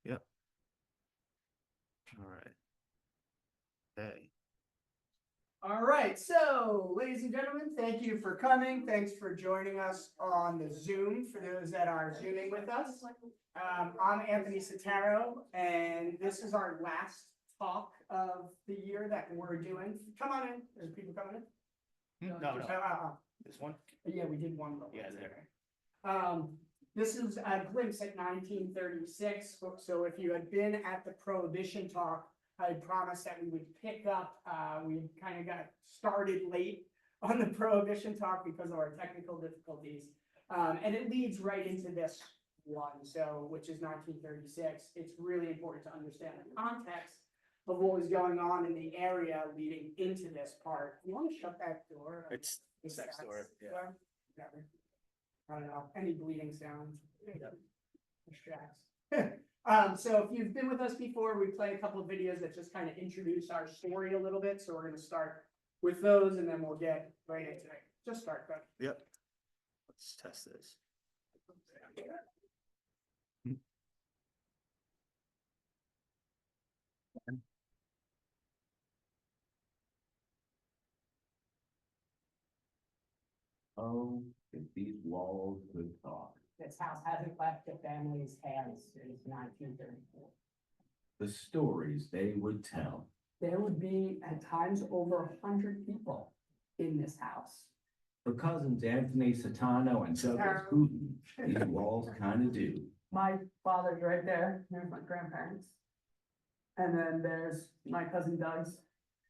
Yep. All right. Hey. All right, so ladies and gentlemen, thank you for coming. Thanks for joining us on the Zoom for those that are Zooming with us. I'm Anthony Setaro, and this is our last talk of the year that we're doing. Come on in. There's people coming in. No. This one? Yeah, we did one. Yeah, there. This is a glimpse at 1936. So if you had been at the Prohibition talk, I promised that we would pick up. We kind of got started late on the Prohibition talk because of our technical difficulties. And it leads right into this one, which is 1936. It's really important to understand the context of what was going on in the area leading into this part. You want to shut that door? It's next door. Yeah. Whatever. I don't know. Any bleeding sounds. Distracts. So if you've been with us before, we play a couple of videos that just kind of introduce our story a little bit. So we're going to start with those and then we'll get right into it. Just start, but Yep. Let's test this. Oh, if these walls could talk. this house hasn't left the family's hands since 1934. The stories they would tell. There would be at times over 100 people in this house. For cousins Anthony Setaro and Douglas Hooten, these walls kind of do. My father's right there. There's my grandparents. And then there's my cousin Doug's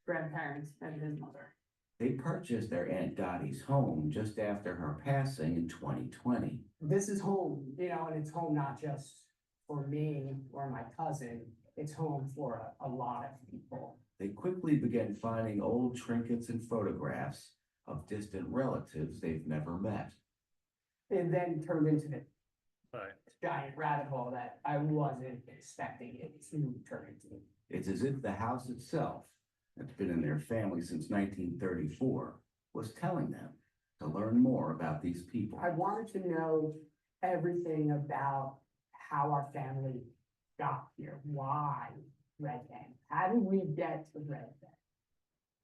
grandparents and his mother. They purchased their Aunt Dottie's home just after her passing in 2020. This is home, and it's home not just for me or my cousin. It's home for a lot of people. They quickly began finding old trinkets and photographs of distant relatives they've never met. It then turned into the Right. giant rabbit hole that I wasn't expecting it to turn into. It's as if the house itself, that's been in their family since 1934, was telling them to learn more about these people. I wanted to know everything about how our family got here. Why Red Bank? How did we get to Red Bank?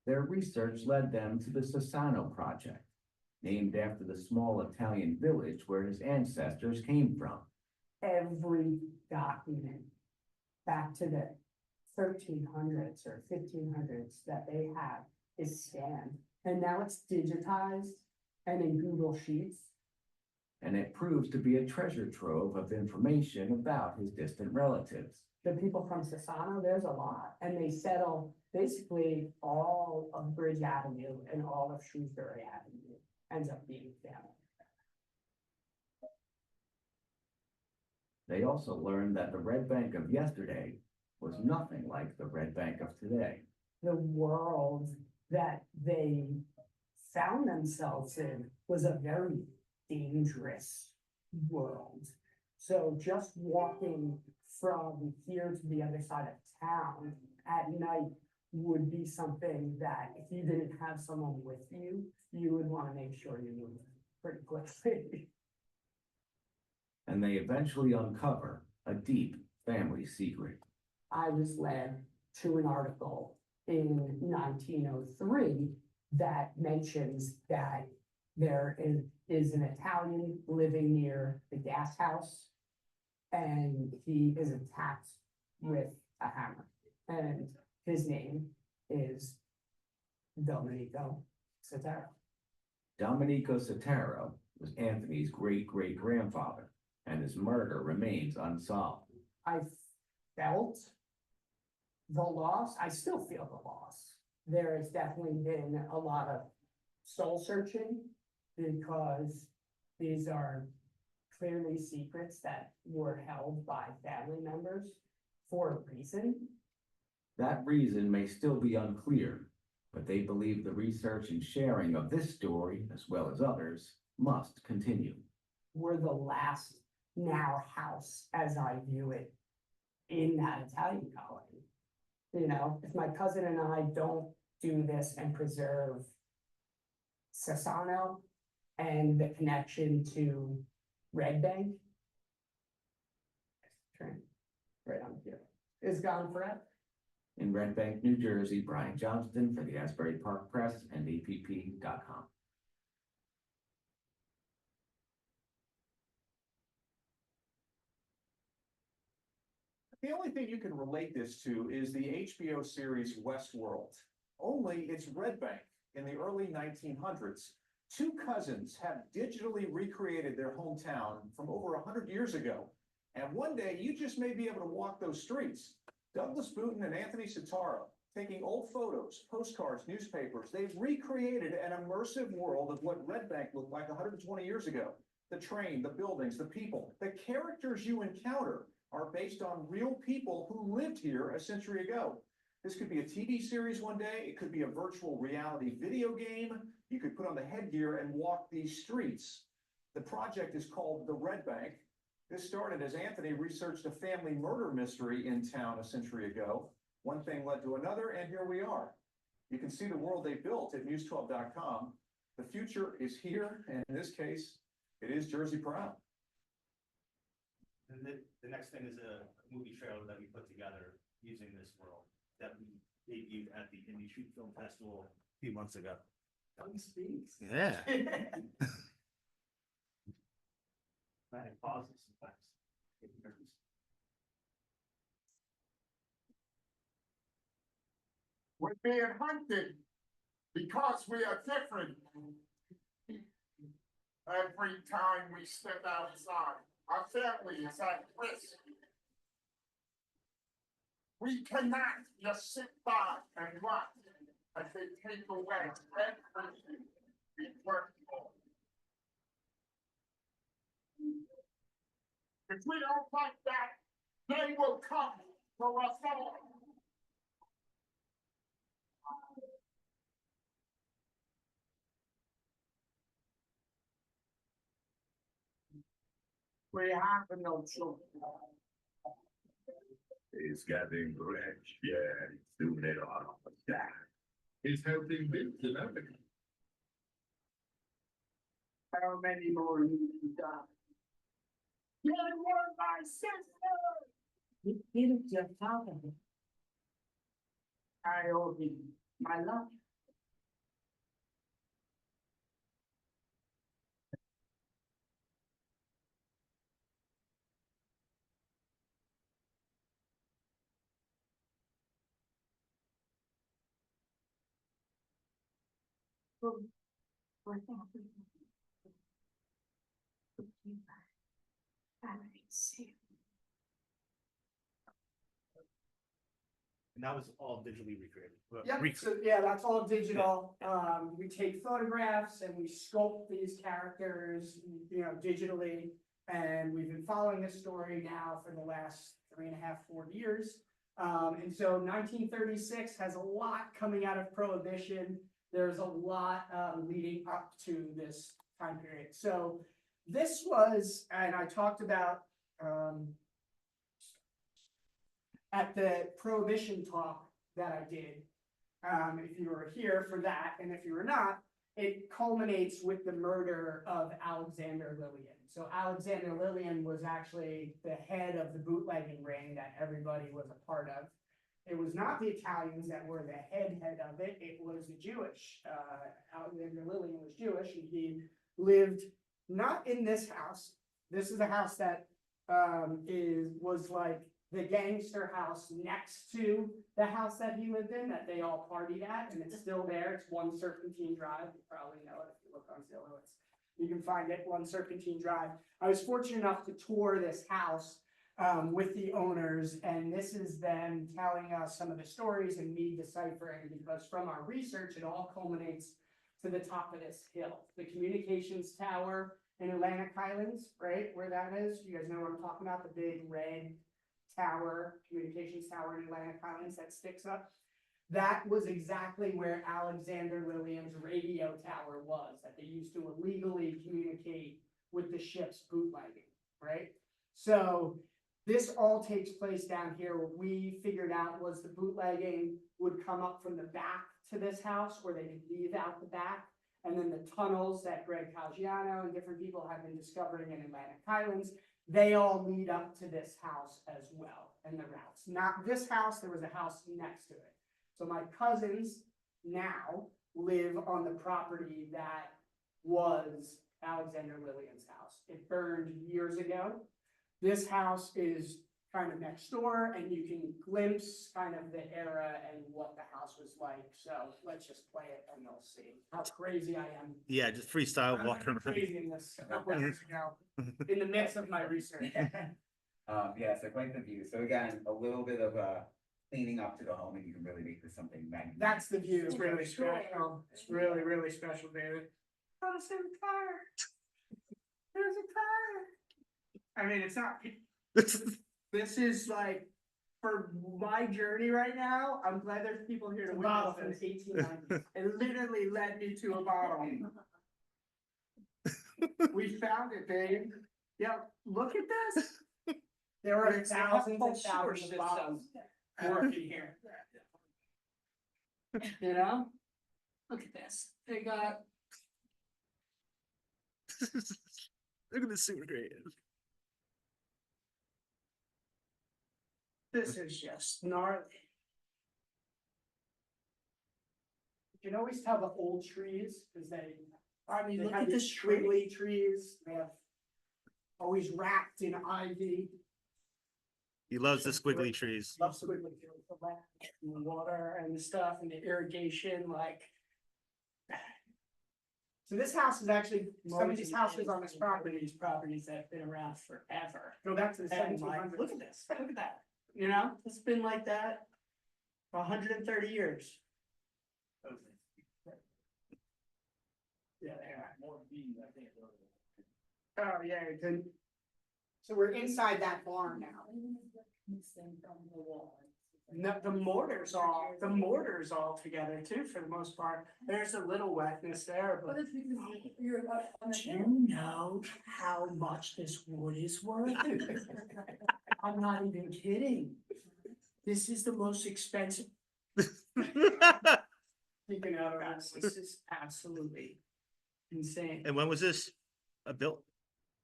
Their research led them to the Sassano Project, named after the small Italian village where his ancestors came from. Every document back to the 1300s or 1500s that they have is scanned. And now it's digitized and in Google Sheets. And it proves to be a treasure trove of information about his distant relatives. The people from Sassano, there's a lot, and they settle basically all of Bridge Avenue and all of Shrewsbury Avenue ends up being family. They also learned that the Red Bank of yesterday was nothing like the Red Bank of today. The world that they found themselves in was a very dangerous world. So just walking from here to the other side of town at night would be something that if you didn't have someone with you, you would want to make sure you moved pretty quickly. And they eventually uncover a deep family secret. I was led to an article in 1903 that mentions that there is an Italian living near the gas house, and he is attacked with a hammer, and his name is Domenico Setaro. Domenico Setaro was Anthony's great-great-grandfather, and his murder remains unsolved. I felt the loss. I still feel the loss. There has definitely been a lot of soul searching because these are clearly secrets that were held by family members for a reason. That reason may still be unclear, but they believe the research and sharing of this story, as well as others, must continue. We're the last now house, as I view it, in that Italian colony. If my cousin and I don't do this and preserve Sassano and the connection to Red Bank, right on is gone forever. In Red Bank, New Jersey, Brian Johnston for the Asbury Park Press and APP.com. The only thing you can relate this to is the HBO series Westworld. Only it's Red Bank in the early 1900s. Two cousins have digitally recreated their hometown from over 100 years ago. And one day you just may be able to walk those streets. Douglas Booten and Anthony Setaro, taking old photos, postcards, newspapers, they've recreated an immersive world of what Red Bank looked like 120 years ago. The train, the buildings, the people, the characters you encounter are based on real people who lived here a century ago. This could be a TV series one day. It could be a virtual reality video game. You could put on the headgear and walk these streets. The project is called the Red Bank. This started as Anthony researched a family murder mystery in town a century ago. One thing led to another, and here we are. You can see the world they built at news12.com. The future is here, and in this case, it is Jersey proud. And the next thing is a movie trailer that we put together using this world that we debuted at the Indie Shoot Film Festival a few months ago. Tongue speaks. Yeah. I had pauses sometimes. Get nervous. We're being hunted because we are different. Every time we step outside, our family is at risk. We cannot just sit by and watch as they take away everything we worked for. If we don't like that, they will come for us all. We have no children. It's getting rich, yeah, doing it all the time. It's helping build America. How many more need to die? You were my sister! He was your father. I owe him my life. And that was all digitally recreated. Yep, so yeah, that's all digital. We take photographs and we sculpt these characters, digitally. And we've been following this story now for the last 3.5, 4 years. And so 1936 has a lot coming out of Prohibition. There's a lot leading up to this time period. So this was, and I talked about at the Prohibition talk that I did. If you were here for that, and if you were not, it culminates with the murder of Alexander Lillian. So Alexander Lillian was actually the head of the bootlegging ring that everybody was a part of. It was not the Italians that were the head of it. It was the Jewish. Alexander Lillian was Jewish, and he lived not in this house. This is a house that was like the gangster house next to the house that he lived in, that they all partied at, and it's still there. It's 1 Serpentine Drive. You probably know it if you look on Zillow. You can find it, 1 Serpentine Drive. I was fortunate enough to tour this house with the owners, and this is them telling us some of the stories and me deciphering, because from our research, it all culminates to the top of this hill. The communications tower in Atlantic Highlands, right, where that is. You guys know what I'm talking about, the big red tower, communications tower in Atlantic Highlands that sticks up. That was exactly where Alexander Lillian's radio tower was, that they used to illegally communicate with the ships bootlegging, right? So this all takes place down here. What we figured out was the bootlegging would come up from the back to this house, where they could leave out the back, and then the tunnels that Greg Calgiano and different people have been discovering in Atlantic Highlands, they all lead up to this house as well. and the house. Not this house, there was a house next to it. So my cousins now live on the property that was Alexander Lillian's house. It burned years ago. This house is kind of next door, and you can glimpse kind of the era and what the house was like. So let's just play it and you'll see how crazy I am. Yeah, just freestyle walking around. Crazy in this a couple years ago, in the midst of my research. Yeah, so quite the view. So again, a little bit of cleaning up to the home and you can really make this something magnificent. That's the view. It's really special. It's really, really special, David. Oh, there's a car. There's a car. I mean, it's not, this is like, for my journey right now, I'm glad there's people here to witness this. 1890s. It literally led me to a bottle. We found it, Dave. Yep, look at this. There are thousands and thousands of bottles working here. You know? Look at this. They got. Look at this super great. This is just gnarly. You can always tell the old trees, because they Look have at these this tree. twiggly trees, they have always wrapped in ivy. He loves the squiggly trees. Love squiggly trees, the land, and the water and the stuff and the irrigation, like. So this house is actually, some of these houses on this property, These properties that have been around forever. go back to the And seventeen like, hundreds. look at this, look at that. You know? It's been like that for 130 years. Yeah, oh, yeah, it didn't. So we're inside that barn now. No, the mortar's all together too, for the most part. There's a little wetness there, but. Do you know how much this wood is worth? I'm not even kidding. This is the most expensive. Speaking of, This is absolutely insane. And when was this built?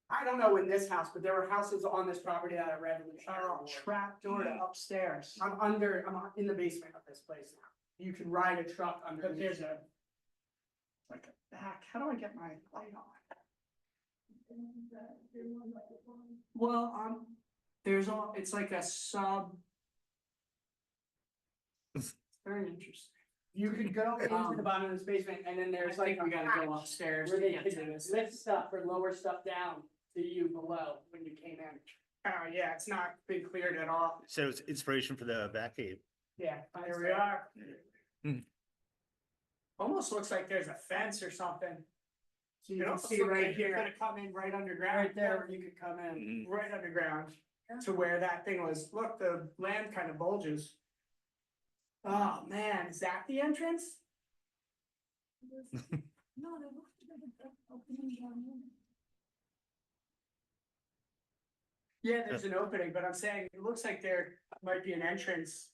I don't know in this house, but there were houses on this property that are revolutionary. Trap door to upstairs. I'm in the basement of this place now. You can ride a truck under. But there's a. Like a back, how do I get my light on? Well, there's all, it's like a sub. It's very interesting. You could go into the bottom of this basement and then there's like. we gotta a go hatch upstairs Where to they get to could this. lift stuff or lower stuff down to you below when you came in. Oh, yeah, it's not been cleared at all. So it's inspiration for the Batcave. Yeah, here we are. Hmm. Almost looks like there's a fence or something. So you It can almost see looks right like you here. could have come in right underground. Right there where you could come in, Mhm. right underground to where that thing was. Look, the land kind of bulges. Oh, man, is that the entrance? Yeah, there's an opening, but I'm saying it looks like there might be an entrance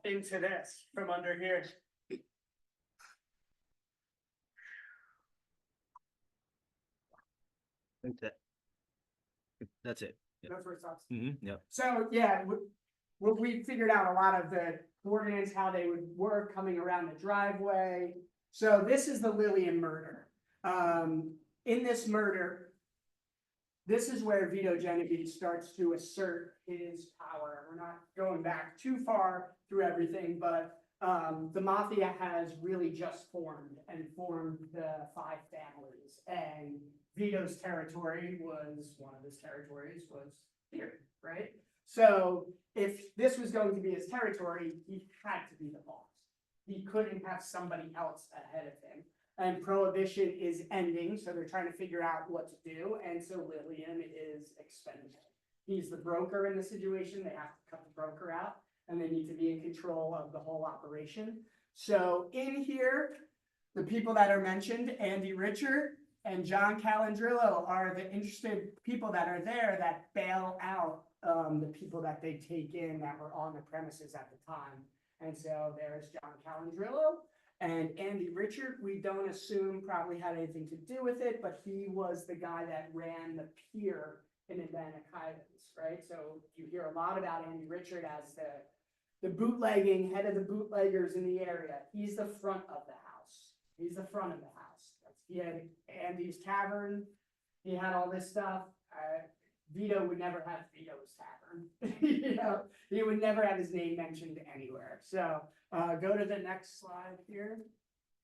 into this from under here. That's it. Yep. No first thoughts. Yep. So, yeah, we figured out a lot of the coordinates, how they would work coming around the driveway. So this is the Lillian murder. In this murder, this is where Vito Genovese starts to assert his power. We're not going back too far through everything, but the mafia has really just formed the 5 families. And Vito's territory was, one of his territories was here, right? So if this was going to be his territory, he had to be the boss. He couldn't have somebody else ahead of him. And prohibition is ending, so they're trying to figure out what to do, and so Lillian is expendable. He's the broker in the situation, they have to cut the broker out, and they need to be in control of the whole operation. So in here, the people that are mentioned, Andy Richard and John Calandrillo, are the interested people that are there that bail out the people that they take in that were on the premises at the time. And so there's John Calandrillo. And Andy Richard, we don't assume probably had anything to do with it, but he was the guy that ran the pier in Atlantic Highlands, right? So you hear a lot about Andy Richard as the bootlegging, head of the bootleggers in the area. He's the front of the house. He's the front of the house. He had Andy's Tavern. He had all this stuff. Vito would never have Vito's Tavern. You know, he would never have his name mentioned anywhere. So go to the next slide here.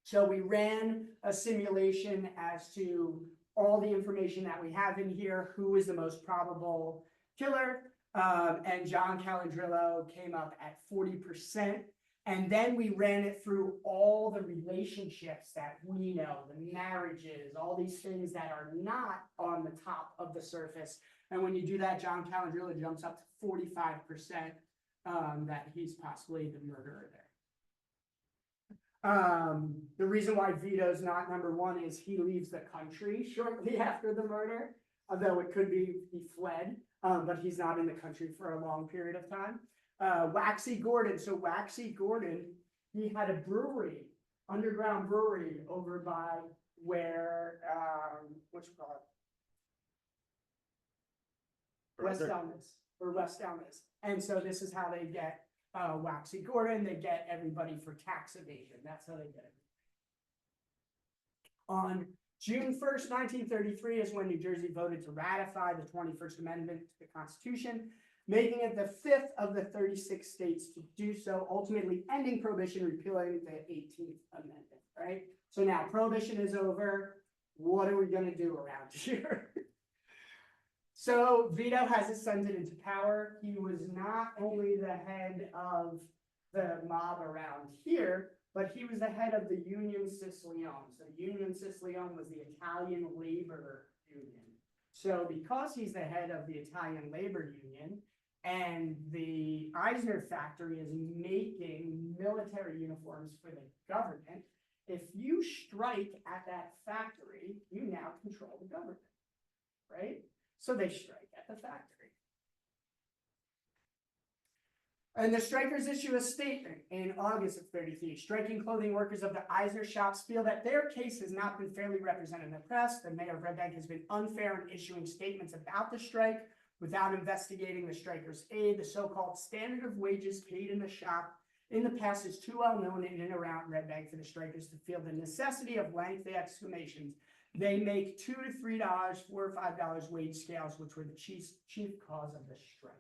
So we ran a simulation as to all the information that we have in here, who is the most probable killer, and John Calandrillo came up at 40%. And then we ran it through all the relationships that we know, the marriages, all these things that are not on the top of the surface. And when you do that, John Calandrillo jumps up to 45% that he's possibly the murderer there. The reason why Vito's not number one is he leaves the country shortly after the murder, although it could be he fled, but he's not in the country for a long period of time. Waxy Gordon. So Waxy Gordon, he had a brewery, underground brewery over by where, what you call it? West Elm is, or West Elm is. And so this is how they get Waxy Gordon. They get everybody for tax evasion. That's how they get it. On June 1st, 1933 is when New Jersey voted to ratify the 21st Amendment to the Constitution, making it the 5th of the 36 states to do so, ultimately ending prohibition, repealing the 18th Amendment, right? So now prohibition is over. What are we going to do around here? So Vito has ascended into power. He was not only the head of the mob around here, but he was the head of the Union Sicilione. So Union Sicilione was the Italian labor union. So because he's the head of the Italian labor union, and the Eisner factory is making military uniforms for the government, if you strike at that factory, you now control the government, right? So they strike at the factory. And the strikers issue a statement in August of 33. Striking clothing workers of the Eisner shops feel that their case has not been fairly represented in the press. The mayor of Red Bank has been unfair in issuing statements about the strike without investigating the strikers' aid. The so-called standard of wages paid in the shop in the past is too well known in and around Red Bank for the strikers to feel the necessity of lengthy exclamations. They make $2 to $3, $4 or $5 wage scales, which were the chief cause of the strike.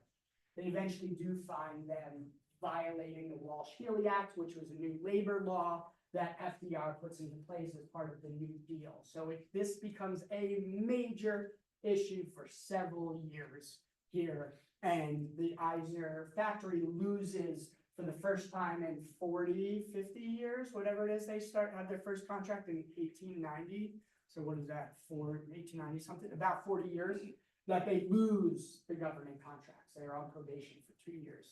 They eventually do find them violating the Walsh-Healy Act, which was a new labor law that FDR puts into place as part of the New Deal. So this becomes a major issue for several years here, and the Eisner factory loses for the first time in 40, 50 years, whatever it is. They have their first contract in 1890. So what is that, 1890 something, about 40 years that they lose the government contracts. They're on probation for 2 years.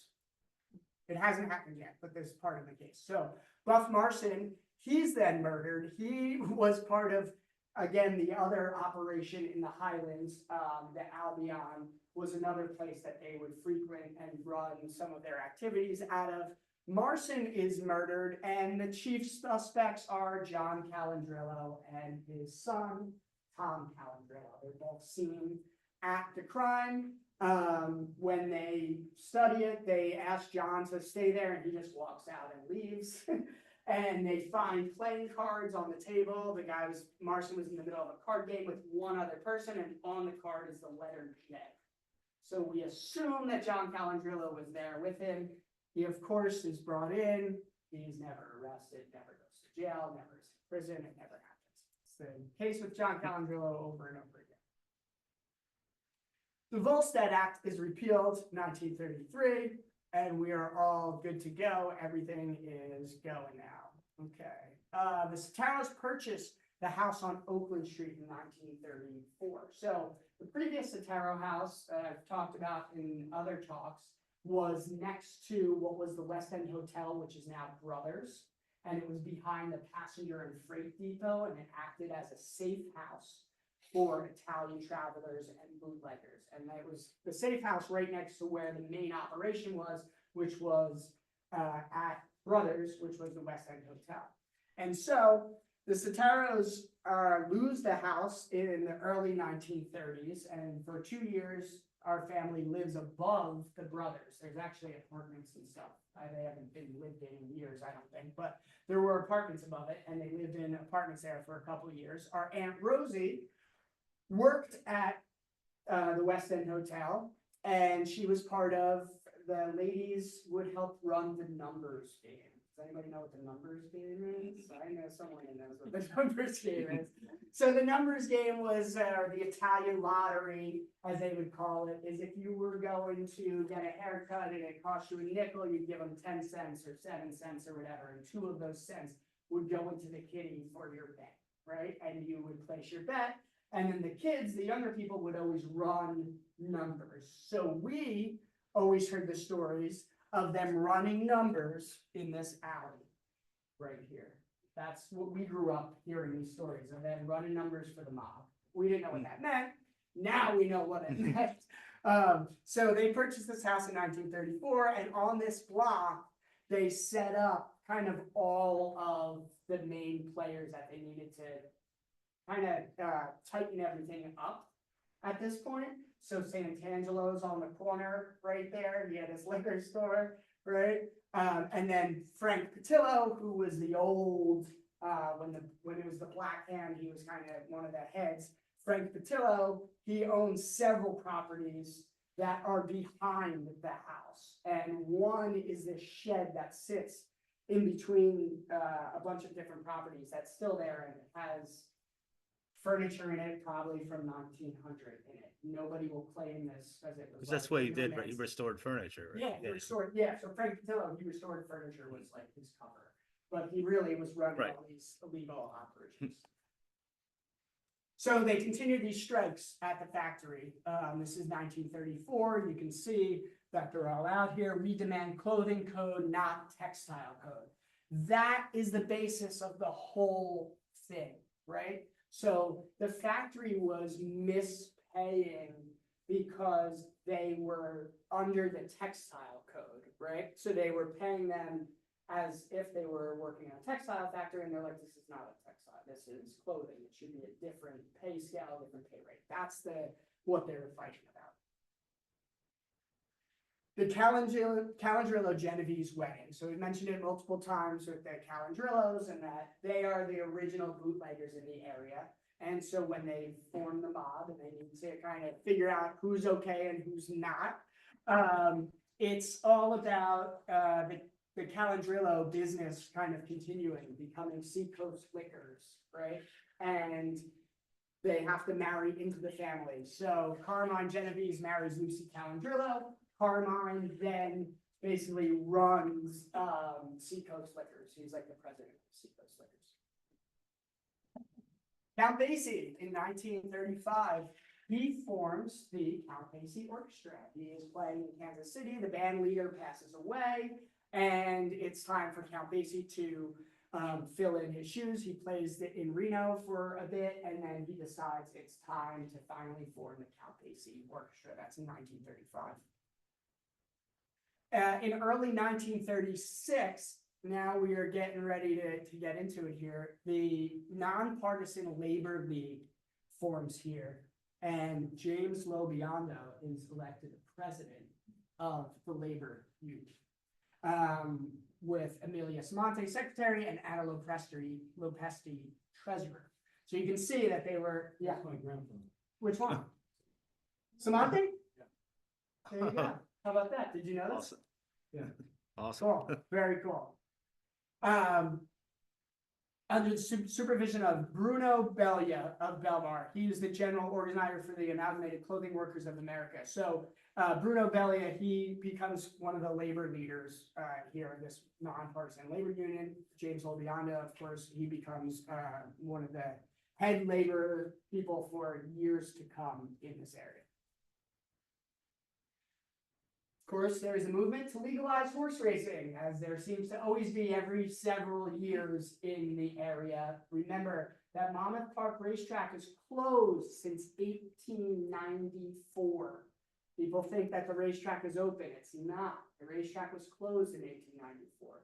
It hasn't happened yet, but this is part of the case. So Buff Marson, he's then murdered. He was part of, again, the other operation in the Highlands. The Albion was another place that they would frequent and run some of their activities out of. Marson is murdered, and the chief suspects are John Calandrillo and his son, Tom Calandrillo. They're both seen at the crime. When they study it, they ask John to stay there, and he just walks out and leaves. And they find playing cards on the table. Marson was in the middle of a card game with one other person, and on the card is the letter J. So we assume that John Calandrillo was there with him. He, of course, is brought in. He's never arrested, never goes to jail, never is in prison. It never happens. It's the case with John Calandrillo over and over again. The Volstead Act is repealed 1933, and we are all good to go. Everything is going now. Okay. The Setaros purchased the house on Oakland Street in 1934. So the previous Setaro house that I've talked about in other talks was next to what was the West End Hotel, which is now Brothers. And it was behind the passenger and freight depot, and it acted as a safe house for Italian travelers and bootleggers. And it was the safe house right next to where the main operation was, which was at Brothers, which was the West End Hotel. And so the Setaros lose the house in the early 1930s, and for 2 years, our family lives above the brothers. There's actually apartments and stuff. They haven't been lived in years, I don't think, but there were apartments above it, and they lived in apartments there for a couple of years. Our Aunt Rosie worked at the West End Hotel, and she was part of the ladies would help run the numbers game. Does anybody know what the numbers game is? I know someone who knows what the numbers game is. So the numbers game was the Italian lottery, as they would call it, is if you were going to get a haircut and it cost you a nickel, you'd give them 10 cents or 7 cents or whatever, and 2 of those cents would go into the kitty for your bet, right? And you would place your bet, and then the kids, the younger people, would always run numbers. So we always heard the stories of them running numbers in this alley right here. That's what we grew up hearing, these stories of them running numbers for the mob. We didn't know what that meant. Now we know what it meant. So they purchased this house in 1934, and on this block, they set up kind of all of the main players that they needed to kind of tighten everything up at this point. So Sant'Angelo's on the corner right there. He had his liquor store, right? And then Frank Patillo, who was the old, when it was the Black Hand, he was kind of one of the heads. Frank Patillo, he owns several properties that are behind the house. And one is this shed that sits in between a bunch of different properties that's still there, and it has furniture in it, probably from 1900 in it. Nobody will claim this because it was. Because that's like what he did, romance. he restored furniture. Right? Yeah, he restored, yeah, so Frank Patillo, he restored furniture was like his cover, but he really was running Right. all these illegal operations. So they continued these strikes at the factory. This is 1934. You can see that they're all out here. We demand clothing code, not textile code. That is the basis of the whole thing, right? So the factory was mispaying because they were under the textile code, right? So they were paying them as if they were working in a textile factory, and they're like, this is not a textile, this is clothing. It should be a different pay scale, different pay rate. That's what they were fighting about. The Calandrillo Genovese wedding. So we mentioned it multiple times with the Calandrillos, and that they are the original bootleggers in the area. And so when they form the mob and they need to kind of figure out who's okay and who's not, it's all about the Calandrillo business kind of continuing, becoming Seacoast Liquors, right? And they have to marry into the family. So Carmine Genovese marries Lucy Calandrillo. Carmine then basically runs Seacoast Liquors. He's like the president of Seacoast Liquors. Count Basie in 1935, he forms the Count Basie Orchestra. He is playing in Kansas City. The band leader passes away, and it's time for Count Basie to fill in his shoes. He plays in Reno for a bit, and then he decides it's time to finally form the Count Basie Orchestra. That's in 1935. In early 1936, now we are getting ready to get into it here. The Nonpartisan Labor League forms here, and James Lobiondo is elected president of the Labor Union, with Amelia Samonte secretary and Ada Lopesti treasurer. So you can see that they were, yeah. Which one? Samonte? There you go. How about that? Did you know this? Awesome. Yeah. Awesome. Cool. Very cool. Under the supervision of Bruno Belia of Belmar, he is the general organizer for the Amalgamated Clothing Workers of America. So Bruno Belia, he becomes one of the labor leaders here in this nonpartisan labor union. James Lobiondo, of course, he becomes one of the head labor people for years to come in this area. Of course, there is a movement to legalize horse racing, as there seems to always be every several years in the area. Remember that Monmouth Park Racetrack is closed since 1894. People think that the racetrack is open. It's not. The racetrack was closed in 1894.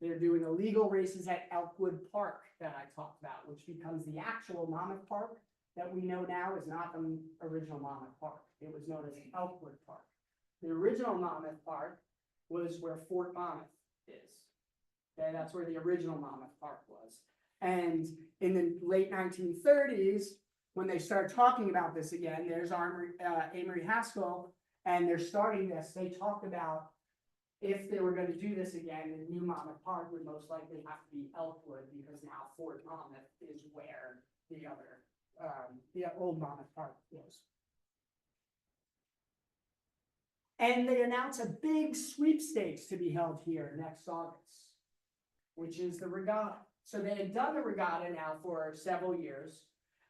They're doing illegal races at Elkwood Park that I talked about, which becomes the actual Monmouth Park that we know now is not the original Monmouth Park. It was known as Elkwood Park. The original Monmouth Park was where Fort Monmouth is. Okay, that's where the original Monmouth Park was. And in the late 1930s, when they started talking about this again, there's Amory Haskell, and they're starting this. They talked about if they were going to do this again, the new Monmouth Park would most likely have to be Elkwood, because now Fort Monmouth is where the old Monmouth Park was. And they announced a big sweepstakes to be held here next August, which is the regatta. So they had done the regatta now for several years.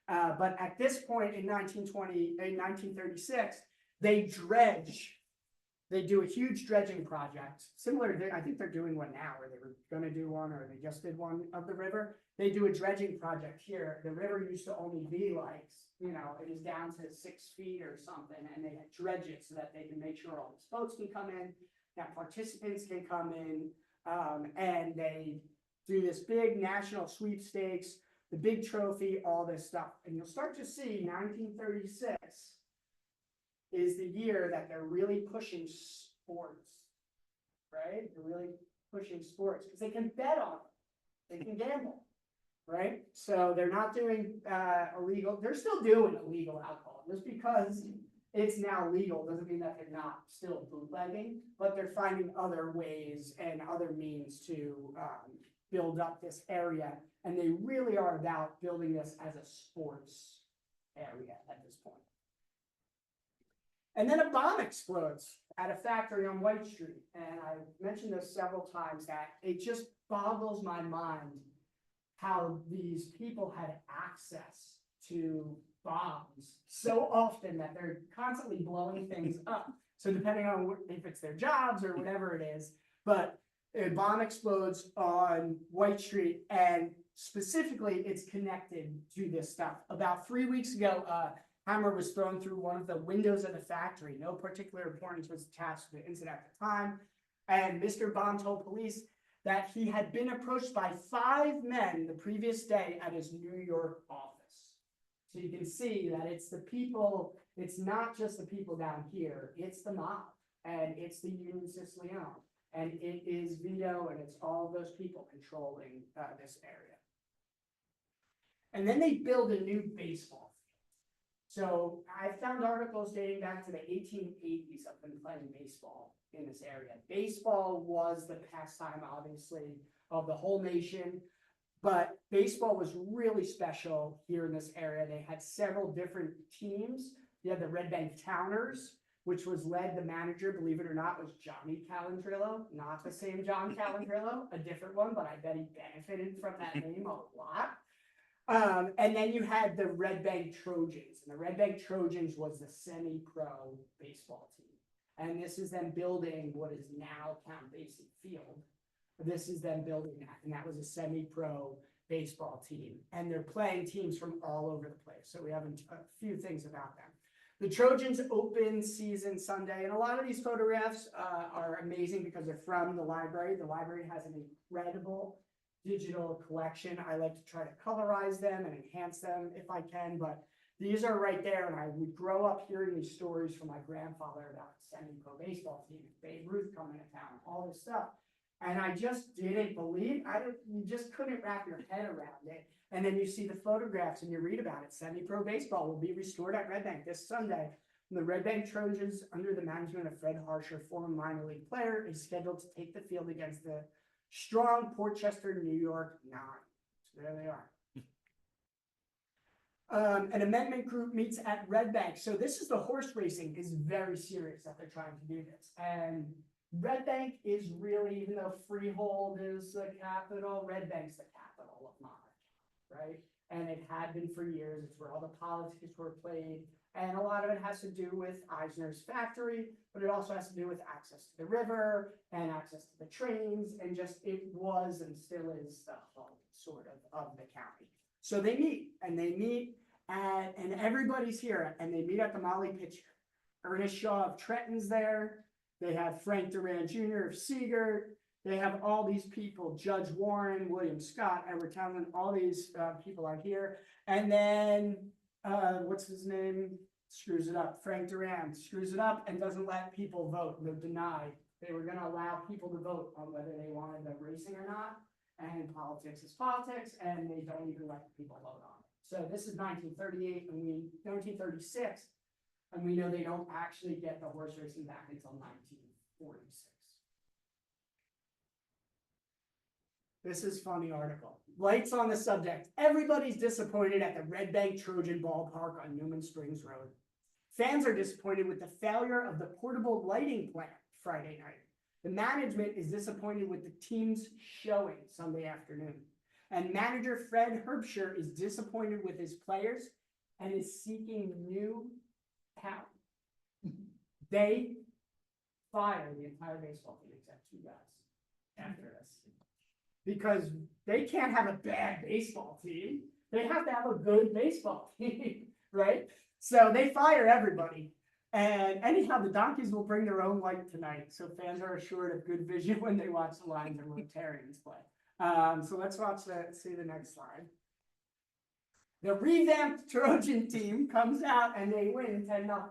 But at this point in 1936, they do a huge dredging project, similar to, I think they're doing one now, or they were gonna do one, or they just did one of the river. They do a dredging project here. The river used to only be like, it was down to 6 feet or something, and they dredge it so that they can make sure all these boats can come in, that participants can come in, and they do this big national sweepstakes, the big trophy, all this stuff. And you'll start to see 1936 is the year that they're really pushing sports, right? They're really pushing sports because they can bet on it. They can gamble, right? So they're not doing illegal. They're still doing illegal alcohol. Just because it's now legal doesn't mean that they're not still bootlegging, but they're finding other ways and other means to build up this area. And they really are about building this as a sports area at this point. And then a bomb explodes at a factory on White Street. And I've mentioned this several times that it just boggles my mind how these people had access to bombs so often that they're constantly blowing things up. So depending on if it's their jobs or whatever it is, but a bomb explodes on White Street, and specifically it's connected to this stuff. About 3 weeks ago, hammer was thrown through one of the windows of the factory. No particular importance was attached to the incident at the time. And Mr. Bond told police that he had been approached by 5 men the previous day at his New York office. So you can see that it's the people, it's not just the people down here, it's the mob, and it's the Union Sicilian, and it is Vito, and it's all those people controlling this area. And then they build a new baseball field. So I found articles dating back to the 1880s of them playing baseball in this area. Baseball was the pastime, obviously, of the whole nation, but baseball was really special here in this area. They had several different teams. You had the Red Bank Towners, which was led, the manager, believe it or not, was Johnny Calandrillo, not the same John Calandrillo, a different one, but I bet he benefited from that name a lot. And then you had the Red Bank Trojans, and the Red Bank Trojans was the semi-pro baseball team. And this is them building what is now Count Basie Field. This is them building that, and that was a semi-pro baseball team. And they're playing teams from all over the place. So we have a few things about them. The Trojans open season Sunday, and a lot of these photographs are amazing because they're from the library. The library has an incredible digital collection. I like to try to colorize them and enhance them if I can, but these are right there. And I would grow up hearing these stories from my grandfather about semi-pro baseball team, Babe Ruth coming to town, all this stuff. And I just didn't believe, you just couldn't wrap your head around it. And then you see the photographs and you read about it. Semi-pro baseball will be restored at Red Bank this Sunday. The Red Bank Trojans, under the management of Fred Harsher, former minor league player, is scheduled to take the field against the strong Portchester, New York 9. So there they are. An amendment group meets at Red Bank. So this is the horse racing is very serious that they're trying to do this. And Red Bank is really, even though Freehold is the capital, Red Bank's the capital of Monarch, right? And it had been for years. It's where all the politics were played. And a lot of it has to do with Eisner's factory, but it also has to do with access to the river and access to the trains, and just it was and still is the hub sort of the county. So they meet, and everybody's here, and they meet at the Molly Pitcher. Ernest Shaw of Trenton's there. They have Frank Duran Jr. of Seagirt. They have all these people, Judge Warren, William Scott, Edward Townsend, all these people are here. And then, what's his name? Screws it up. Frank Duran screws it up and doesn't let people vote. They're denied. They were gonna allow people to vote on whether they wanted the racing or not. And politics is politics, and they don't even let people vote on it. So this is 1938 and 1936, and we know they don't actually get the horse racing back until 1946. This is a funny article. Lights on the subject. Everybody's disappointed at the Red Bank Trojan Ballpark on Newman Springs Road. Fans are disappointed with the failure of the portable lighting plant Friday night. The management is disappointed with the team's showing Sunday afternoon. And manager Fred Herbscher is disappointed with his players and is seeking new talent. They fire the entire baseball team except 2 guys after this. Because they can't have a bad baseball team. They have to have a good baseball team, right? So they fire everybody. And anyhow, the Donkeys will bring their own light tonight. So fans are assured of good vision when they watch the Lions and Rotarians play. So let's see the next slide. The revamped Trojan team comes out and they win 10-0.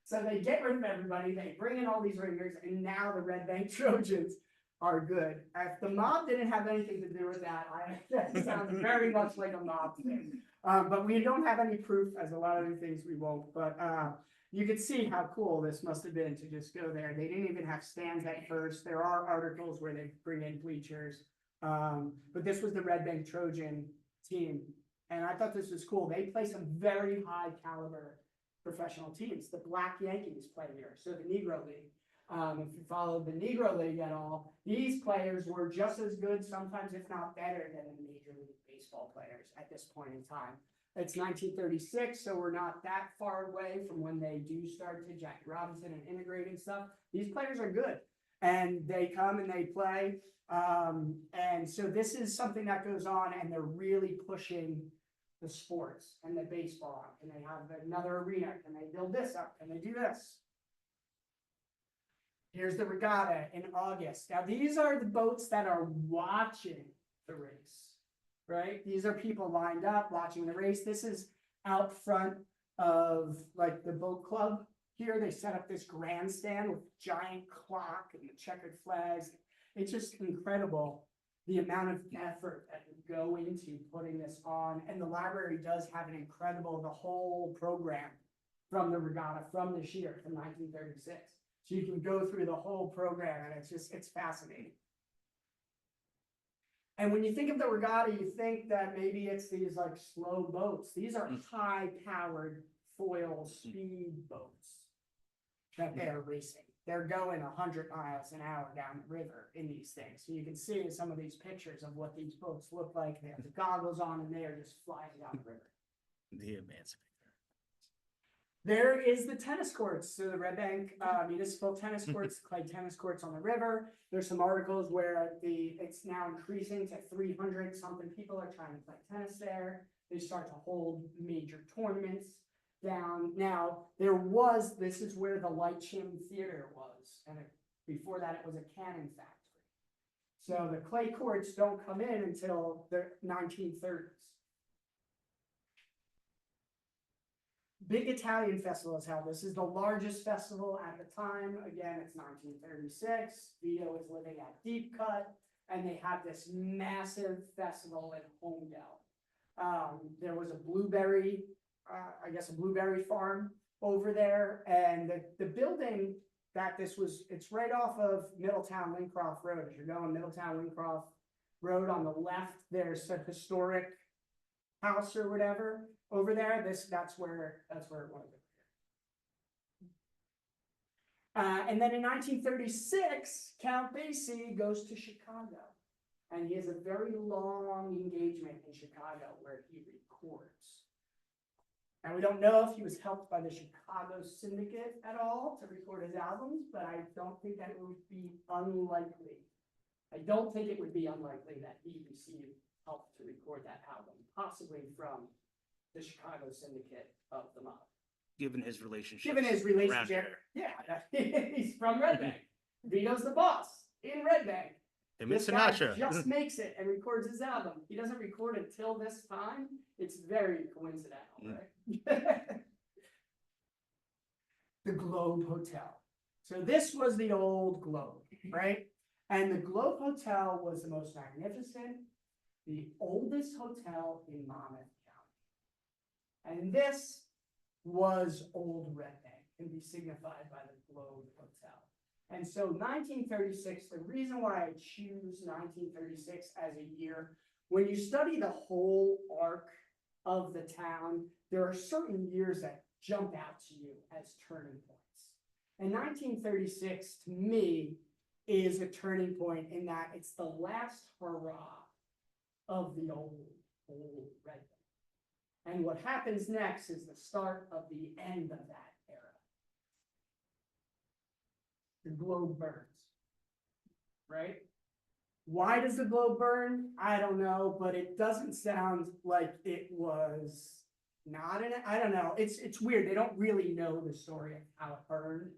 So they get rid of everybody. They bring in all these ringers, and now the Red Bank Trojans are good. If the mob didn't have anything to do with that, that sounds very much like a mob thing. But we don't have any proof, as a lot of the things we won't. But you can see how cool this must have been to just go there. They didn't even have stands at first. There are articles where they bring in bleachers. But this was the Red Bank Trojan team. And I thought this was cool. They play some very high caliber professional teams. The Black Yankees play here, so the Negro League. If you follow the Negro League at all, these players were just as good, sometimes if not better, than the Major League Baseball players at this point in time. It's 1936, so we're not that far away from when they do start to Jackie Robinson and integrating stuff. These players are good, and they come and they play. And so this is something that goes on, and they're really pushing the sports and the baseball. Can they have another arena? Can they build this up? Can they do this? Here's the regatta in August. Now, these are the boats that are watching the race, right? These are people lined up watching the race. This is out front of like the boat club here. They set up this grandstand with giant clock and the checkered flags. It's just incredible the amount of effort that would go into putting this on. And the library does have the whole program from the regatta, from this year, from 1936. So you can go through the whole program, and it's fascinating. And when you think of the regatta, you think that maybe it's these like slow boats. These are high-powered foil speed boats that they are racing. They're going 100 miles an hour down the river in these things. So you can see some of these pictures of what these boats look like. They have the goggles on, and they are just flying down the river. The Emancipator. There is the tennis courts, so the Red Bank municipal tennis courts, clay tennis courts on the river. There's some articles where it's now increasing to 300 something people are trying to play tennis there. They start to hold major tournaments down. Now, this is where the Light Chin Theater was, and before that it was a cannon factory. So the clay courts don't come in until the 1930s. Big Italian Festival is held. This is the largest festival at the time. Again, it's 1936. Vito is living at Deep Cut, and they have this massive festival in Homedale. There was a blueberry farm over there, and the building that it's right off of Middletown Lincroft Road. As you're going Middletown Lincroft Road on the left, there's a historic house or whatever. Over there, that's where it was. And then in 1936, Count Basie goes to Chicago, and he has a very long engagement in Chicago where he records. And we don't know if he was helped by the Chicago Syndicate at all to record his albums, but I don't think that it would be unlikely. I don't think it would be unlikely that he received help to record that album, possibly from the Chicago Syndicate of the mob. Given his relationship. Yeah, he's from Red Bank. Vito's the boss in Red Bank. Him and This guy Sinatra. just makes it and records his album. He doesn't record it till this time. It's very coincidental, right? The Globe Hotel. So this was the old Globe, right? And the Globe Hotel was the most magnificent, the oldest hotel in Monmouth County. And this was Old Red Bank, can be signified by the Globe Hotel. And so 1936, the reason why I choose 1936 as a year, when you study the whole arc of the town, there are certain years that jump out to you as turning points. And 1936, to me, is a turning point in that it's the last hurrah of the old Red Bank. And what happens next is the start of the end of that era. The Globe burns, right? Why does the Globe burn? I don't know, but it doesn't sound like it was not in it. I don't know. It's weird. They don't really know the story of how it burned,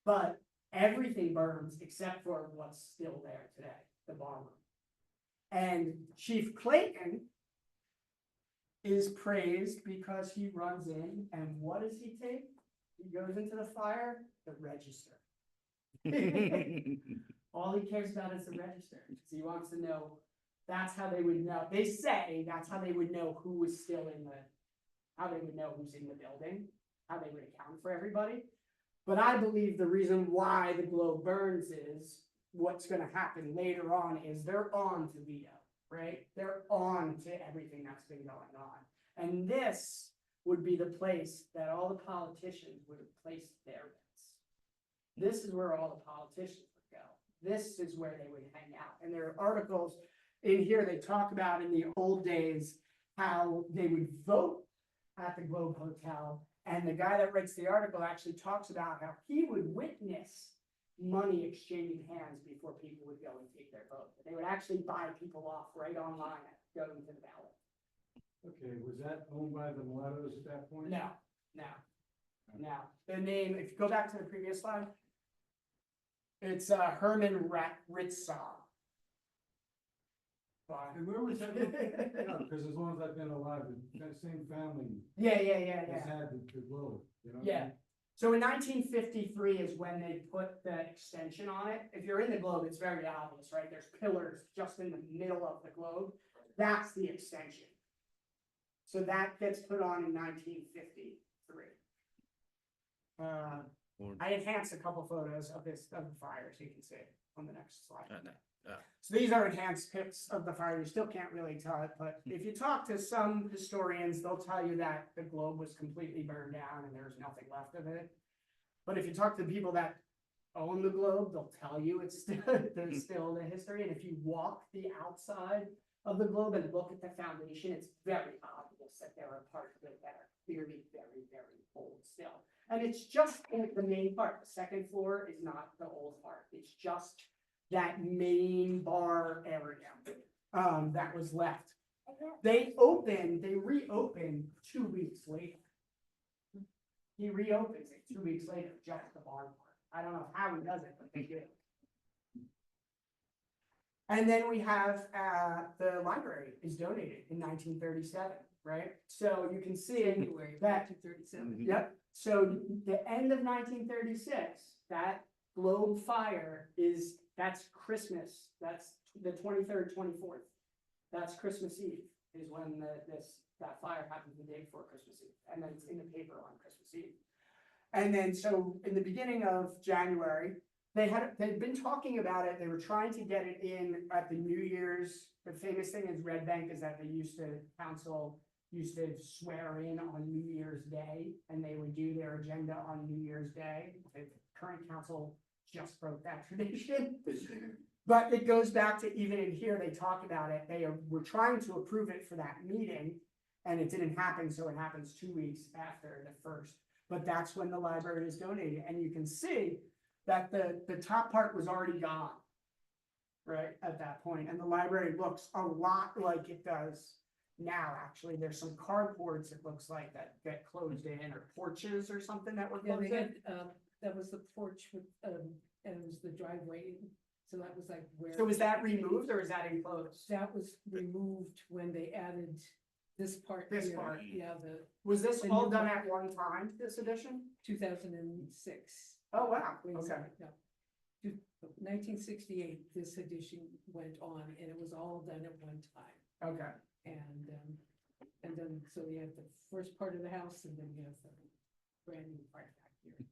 but everything burns except for what's still there today, the barroom. And Chief Clayton is praised because he runs in, and what does he take? He goes into the fire, the register. All he cares about is the register, because he wants to know, that's how they would know. They say that's how they would know who was still in the, how they would know who's in the building, how they would account for everybody. But I believe the reason why the Globe burns is what's gonna happen later on is they're on to Leo, right? They're on to everything that's been going on. And this would be the place that all the politicians would have placed their bets. This is where all the politicians would go. This is where they would hang out. And there are articles in here, they talk about in the old days, how they would vote at the Globe Hotel. And the guy that writes the article actually talks about how he would witness money exchanging hands before people would go and take their vote. They would actually buy people off right online going to the ballot. Okay, was that owned by the mulattoes at that point? No. The name, if you go back to the previous slide, it's Herman Ritzau. And where was that? Yeah, because as long as I've been alive, that same family Yeah. has had the Globe, you know? Yeah. So in 1953 is when they put the extension on it. If you're in the Globe, it's very obvious, right? There's pillars just in the middle of the Globe. That's the extension. So that gets put on in 1953. I enhanced a couple photos of this, of the fire, so you can see it on the next slide. So these are enhanced pics of the fire. You still can't really tell it, but if you talk to some historians, they'll tell you that the Globe was completely burned down and there's nothing left of it. But if you talk to people that own the Globe, they'll tell you it's still, there's still the history. And if you walk the outside of the Globe and look at the foundation, it's very obvious that there are parts of it that are clearly very, very old still. And it's just the main part. The second floor is not the old part. It's just that main bar area that was left. They reopened 2 weeks later. He reopens it 2 weeks later, just the bar part. I don't know how he does it, but they do. And then we have the library is donated in 1937, right? So you can see that 1937. Yep. So the end of 1936, that Globe fire that's Christmas. That's the 23rd, 24th. That's Christmas Eve is when that fire happened the day before Christmas Eve. And then it's in the paper on Christmas Eve. And then, so in the beginning of January, they'd been talking about it. They were trying to get it in at the New Year's. The famous thing is Red Bank is that council used to swear in on New Year's Day, and they would do their agenda on New Year's Day. The current council just broke that tradition. But it goes back to even in here, they talk about it. They were trying to approve it for that meeting, and it didn't happen. So it happens 2 weeks after the first. But that's when the library is donated. And you can see that the top part was already gone, right, at that point. And the library looks a lot like it does now, actually. There's some cardboards, it looks like, that get closed in, or porches or something that were Yeah, closed they in. had, that was the porch with, and it was the driveway. So that was like where. So was that removed or is that enclosed? That was removed when they added this part This here. part. Yeah, the Was this The all new done part. at one time, this edition? 2006. Oh, wow, Wait a okay. second, no. 1968, this edition went on and it was all done at one time. Okay. And then, so you have the first part of the house and then you have the brand new part back here.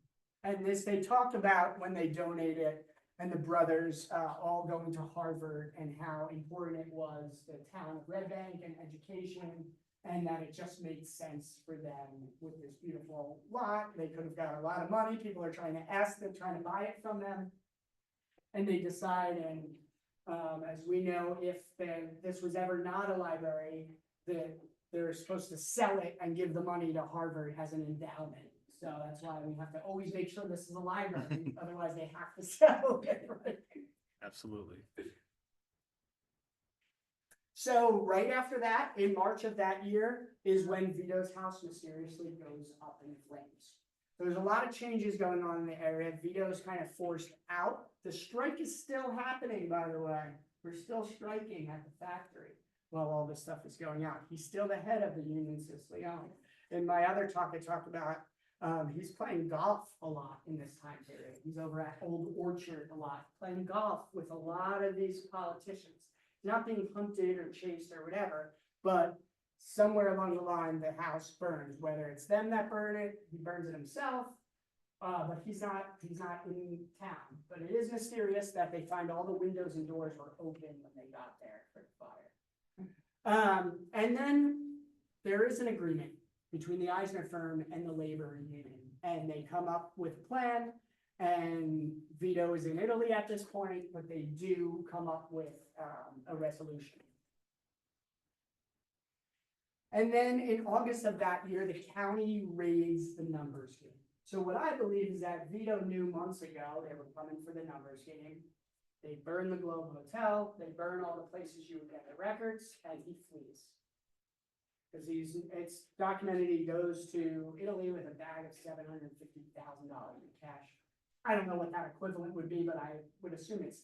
And this, they talked about when they donated and the brothers, all going to Harvard and how important it was, the town of Red Bank and education. And that it just made sense for them with this beautiful lot. They could have got a lot of money. People are trying to ask them, trying to buy it from them. And they decide, and, as we know, if this was ever not a library, that they're supposed to sell it and give the money to Harvard as an endowment. So that's why we have to always make sure this is a library, otherwise they have to sell it, right? Absolutely. So right after that, in March of that year, is when Vito's house mysteriously goes up in flames. There's a lot of changes going on in the area. Vito's kind of forced out. The strike is still happening, by the way. We're still striking at the factory while all this stuff is going on. He's still the head of the Union Siciliano. In my other talk, I talked about he's playing golf a lot in this time period. He's over at Old Orchard a lot, playing golf with a lot of these politicians. Not being hunted or chased or whatever, but somewhere along the line, the house burns, whether it's them that burn it, he burns it himself. But he's not in town, but it is mysterious that they find all the windows and doors were open when they got there for the fire. And then there is an agreement between the Eisner firm and the labor union, and they come up with a plan. And Vito is in Italy at this point, but they do come up with a resolution. And then in August of that year, the county raised the numbers game. So what I believe is that Vito knew months ago they were coming for the numbers game. They burn the Globe Hotel, they burn all the places you would get the records, and he flees. Because it's documented he goes to Italy with a bag of $750,000 in cash. I don't know what that equivalent would be, but I would assume it's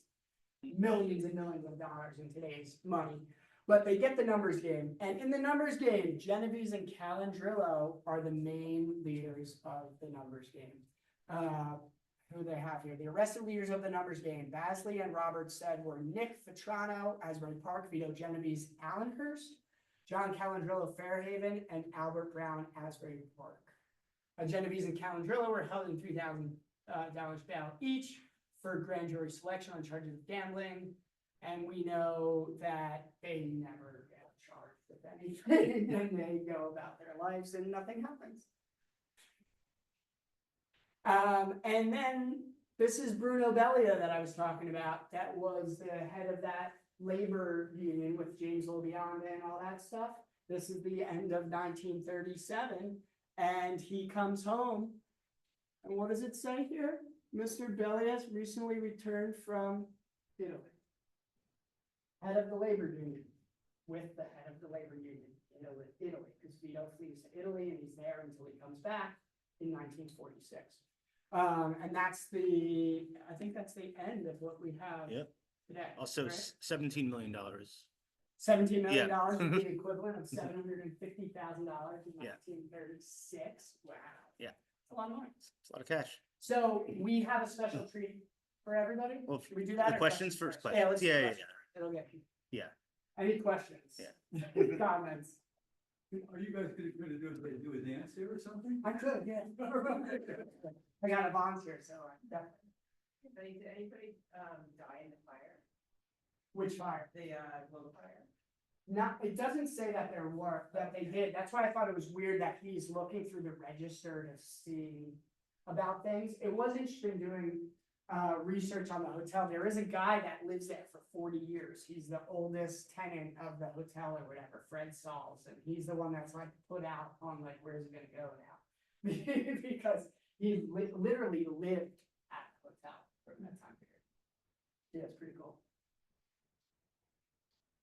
millions and millions of dollars in today's money. But they get the numbers game, and in the numbers game, Genovese and Calandrillo are the main leaders of the numbers game. Who they have here? The arrested leaders of the numbers game, Basley and Robert said, were Nick Vetrano, Asbury Park, Vito Genovese, Allenhurst, John Calandrillo, Fairhaven, and Albert Brown, Asbury Park. Genovese and Calandrillo were held in $3,000 bail each for grand jury selection on charges of gambling. And we know that they never get charged with anything and they go about their lives and nothing happens. And then this is Bruno Bellia that I was talking about. That was the head of that labor union with James Lobionda and all that stuff. This is the end of 1937. And he comes home. And what does it say here? Mr. Bellias recently returned from Italy. Head of the labor union, with the head of the labor union in Italy, because Vito flees to Italy and he's there until he comes back in 1946. And that's I think that's the end of what we have Yep. today. Also, right? $17 million. $17 million Yeah. would be the equivalent of $750,000 in Yeah. 1936. Wow. Yeah. It's a lot of money. It's a lot of cash. So we have a special treat for everybody. Well, Should we do that? the or questions first, Yeah, let's questions. do Yeah, yeah, questions. It'll get you. Yeah. Any questions? Yeah. Comments? Are you guys gonna do a dance here or something? I could, yeah. I got a volunteer, so Did anybody die in the fire? which fire? The Globe fire? Not, it doesn't say that there were, that they did. That's why I thought it was weird that he's looking through the register to see about things. It was interesting doing research on the hotel. There is a guy that lives there for 40 years. He's the oldest tenant of the hotel or whatever, Fred Sauls, and he's the one that's like put out on like, where's it gonna go now? Because he literally lived at the hotel from that time period. Yeah, it's pretty cool.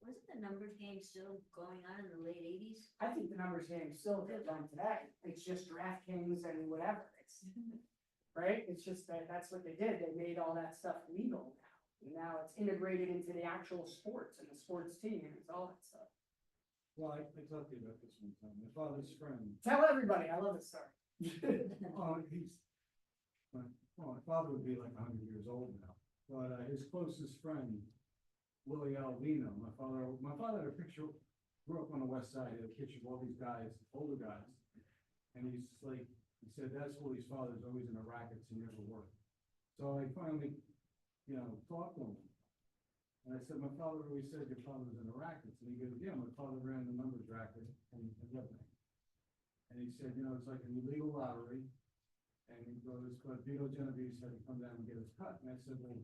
Wasn't the numbers game still going on in the late 80s? I think the numbers game still goes on today. It's just DraftKings and whatever. It's right. It's just that's what they did. They made all that stuff legal Now it's integrated into the actual sports and the sports team and all that stuff. Well, I talked to you about this one time. My father's friend, Tell everybody, I love this story. my father would be like 100 years old now, but his closest friend, Willie Alvino, my father had a picture, grew up on the west side, he had a picture of all these guys, older guys. And he's just like, he said, that's Willie's father's always in the rackets and never worked. So I finally, talked to him. And I said, my father always said your father was in the rackets. And he goes, yeah, my father ran the numbers racket and everything. And he said, it's like an illegal lottery. And he goes, but Vito Genovese had to come down and get his cut. And I said, well,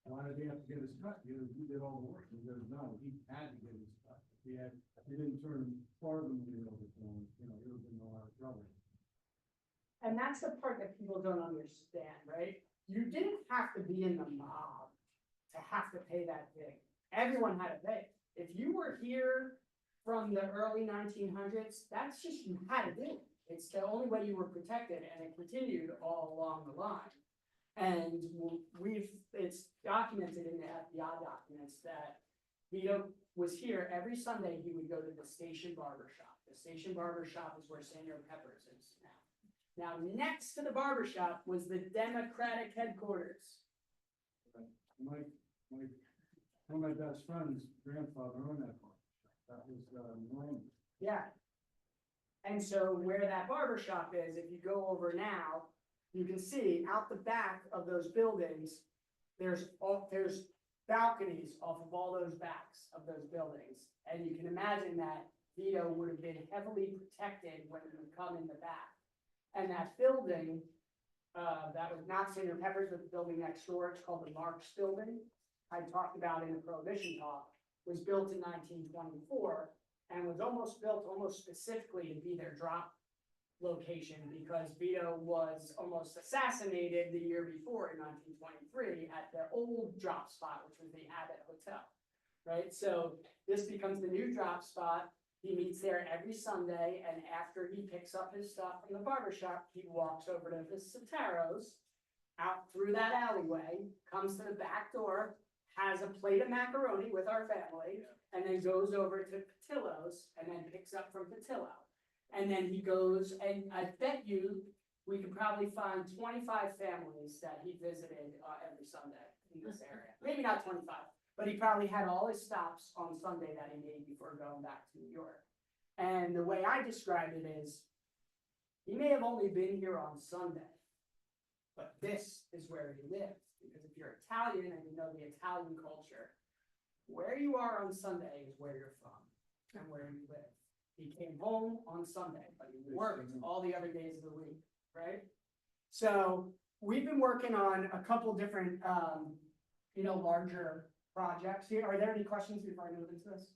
why did he have to get his cut? He did all the work. And he goes, no, he had to get his cut. He didn't turn part of the money over to him, he would have been in a lot of trouble. And that's the part that people don't understand, right? You didn't have to be in the mob to have to pay that thing. Everyone had to pay. If you were here from the early 1900s, that's just, you had to do it. It's the only way you were protected, and it continued all along the line. And it's documented in the FBI documents that Vito was here every Sunday. He would go to the Station Barber Shop. The Station Barber Shop is where Senor Peppers is now. Now, next to the barber shop was the Democratic headquarters. One of my best friend's grandfather owned that barber shop. That was Norman. Yeah. And so where that barber shop is, if you go over now, you can see out the back of those buildings, there's balconies off of all those backs of those buildings. And you can imagine that Vito would have been heavily protected when he would come in the back. And that building, that was not Senor Peppers, but the building next door, it's called the Marx Building. I talked about in the Prohibition talk, was built in 1924 and was built almost specifically to be their drop location because Vito was almost assassinated the year before in 1923 at the old drop spot, which was the Abbott Hotel, right? So this becomes the new drop spot. He meets there every Sunday, and after he picks up his stuff from the barbershop, he walks over to the Setaros, out through that alleyway, comes to the back door, has a plate of macaroni with our family, and then goes over to Patillo's, and then picks up from Patillo. And then he goes, and I bet you, we could probably find 25 families that he visited every Sunday in this area. Maybe not 25. But he probably had all his stops on Sunday that he made before going back to New York. And the way I describe it is, he may have only been here on Sunday, but this is where he lived. Because if you're Italian and you know the Italian culture, where you are on Sunday is where you're from and where you live. He came home on Sunday, but he worked all the other days of the week, right? So we've been working on a couple different, larger projects here. Are there any questions before I move into this?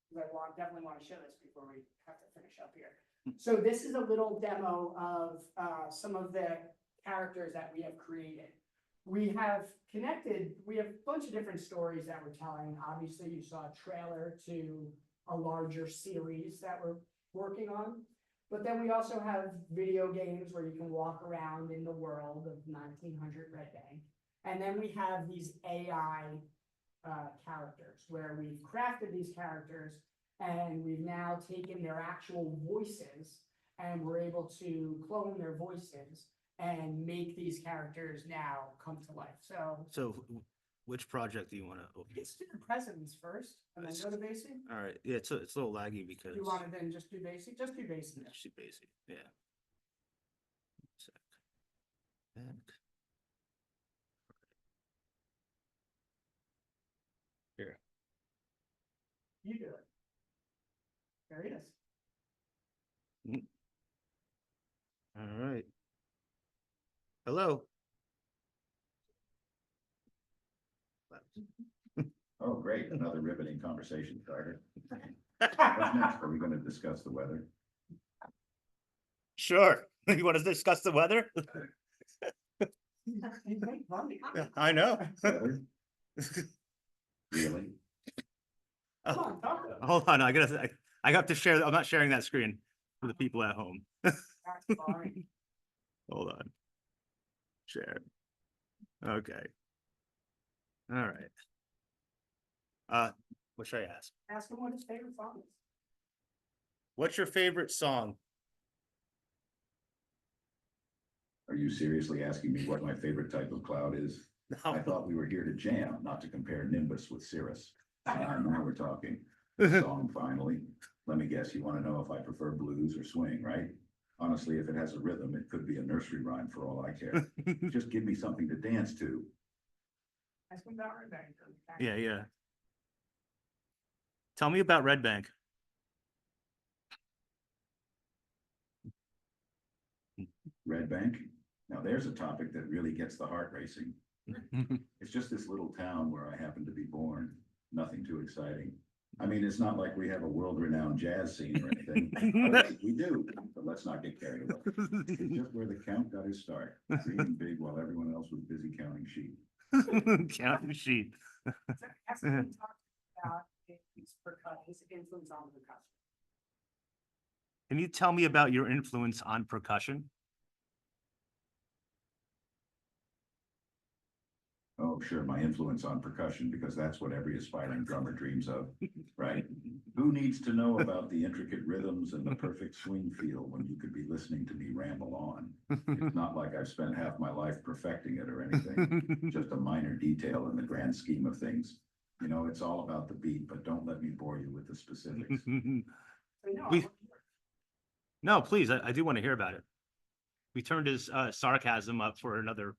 Because I definitely want to show this before we have to finish up here. So this is a little demo of some of the characters that we have created. We have a bunch of different stories that we're telling. Obviously, you saw a trailer to a larger series that we're working on. But then we also have video games where you can walk around in the world of 1900 Red Bank. And then we have these AI characters where we've crafted these characters and we've now taken their actual voices and we're able to clone their voices and make these characters now come to life. So which project do you want to open? Let's do the presidents first and then go to basic. All right, yeah, it's a little laggy because. You want to then just do basic? Just do basic. Just do basic, yeah. Sec. Back. Here. You do it. There he is. All right. Hello. Oh, great, another riveting conversation started. What's next? Are we gonna discuss the weather? Sure. You want to discuss the weather? You make money. I know. Weather? Really? Come on, talk to them. Hold on, I got to share. I'm not sharing that screen for the people at home. That's fine. Hold on. Share. Okay. All right. What should I ask? Ask him what his favorite song is. What's your favorite song? Are you seriously asking me what my favorite type of cloud is? I thought we were here to jam, not to compare Nimbus with Cirrus. Now we're talking. Song finally. Let me guess, you want to know if I prefer blues or swing, right? Honestly, if it has a rhythm, it could be a nursery rhyme for all I care. Just give me something to dance to. Ask him about Red Bank. Yeah, yeah. Tell me about Red Bank. Red Bank? Now there's a topic that really gets the heart racing. It's just this little town where I happen to be born. Nothing too exciting. I mean, it's not like we have a world-renowned jazz scene or anything. We do, but let's not get carried away. It's just where the Count got his start, dreaming big while everyone else was busy counting sheep. Counting sheep. Ask him to talk about his influence on percussion. Can you tell me about your influence on percussion? Oh, sure, my influence on percussion, because that's what every aspiring drummer dreams of, right? Who needs to know about the intricate rhythms and the perfect swing feel when you could be listening to me ramble on? It's not like I've spent half my life perfecting it or anything, just a minor detail in the grand scheme of things. You know, it's all about the beat, but don't let me bore you with the specifics. No, please, I do want to hear about it. We turned his sarcasm up for another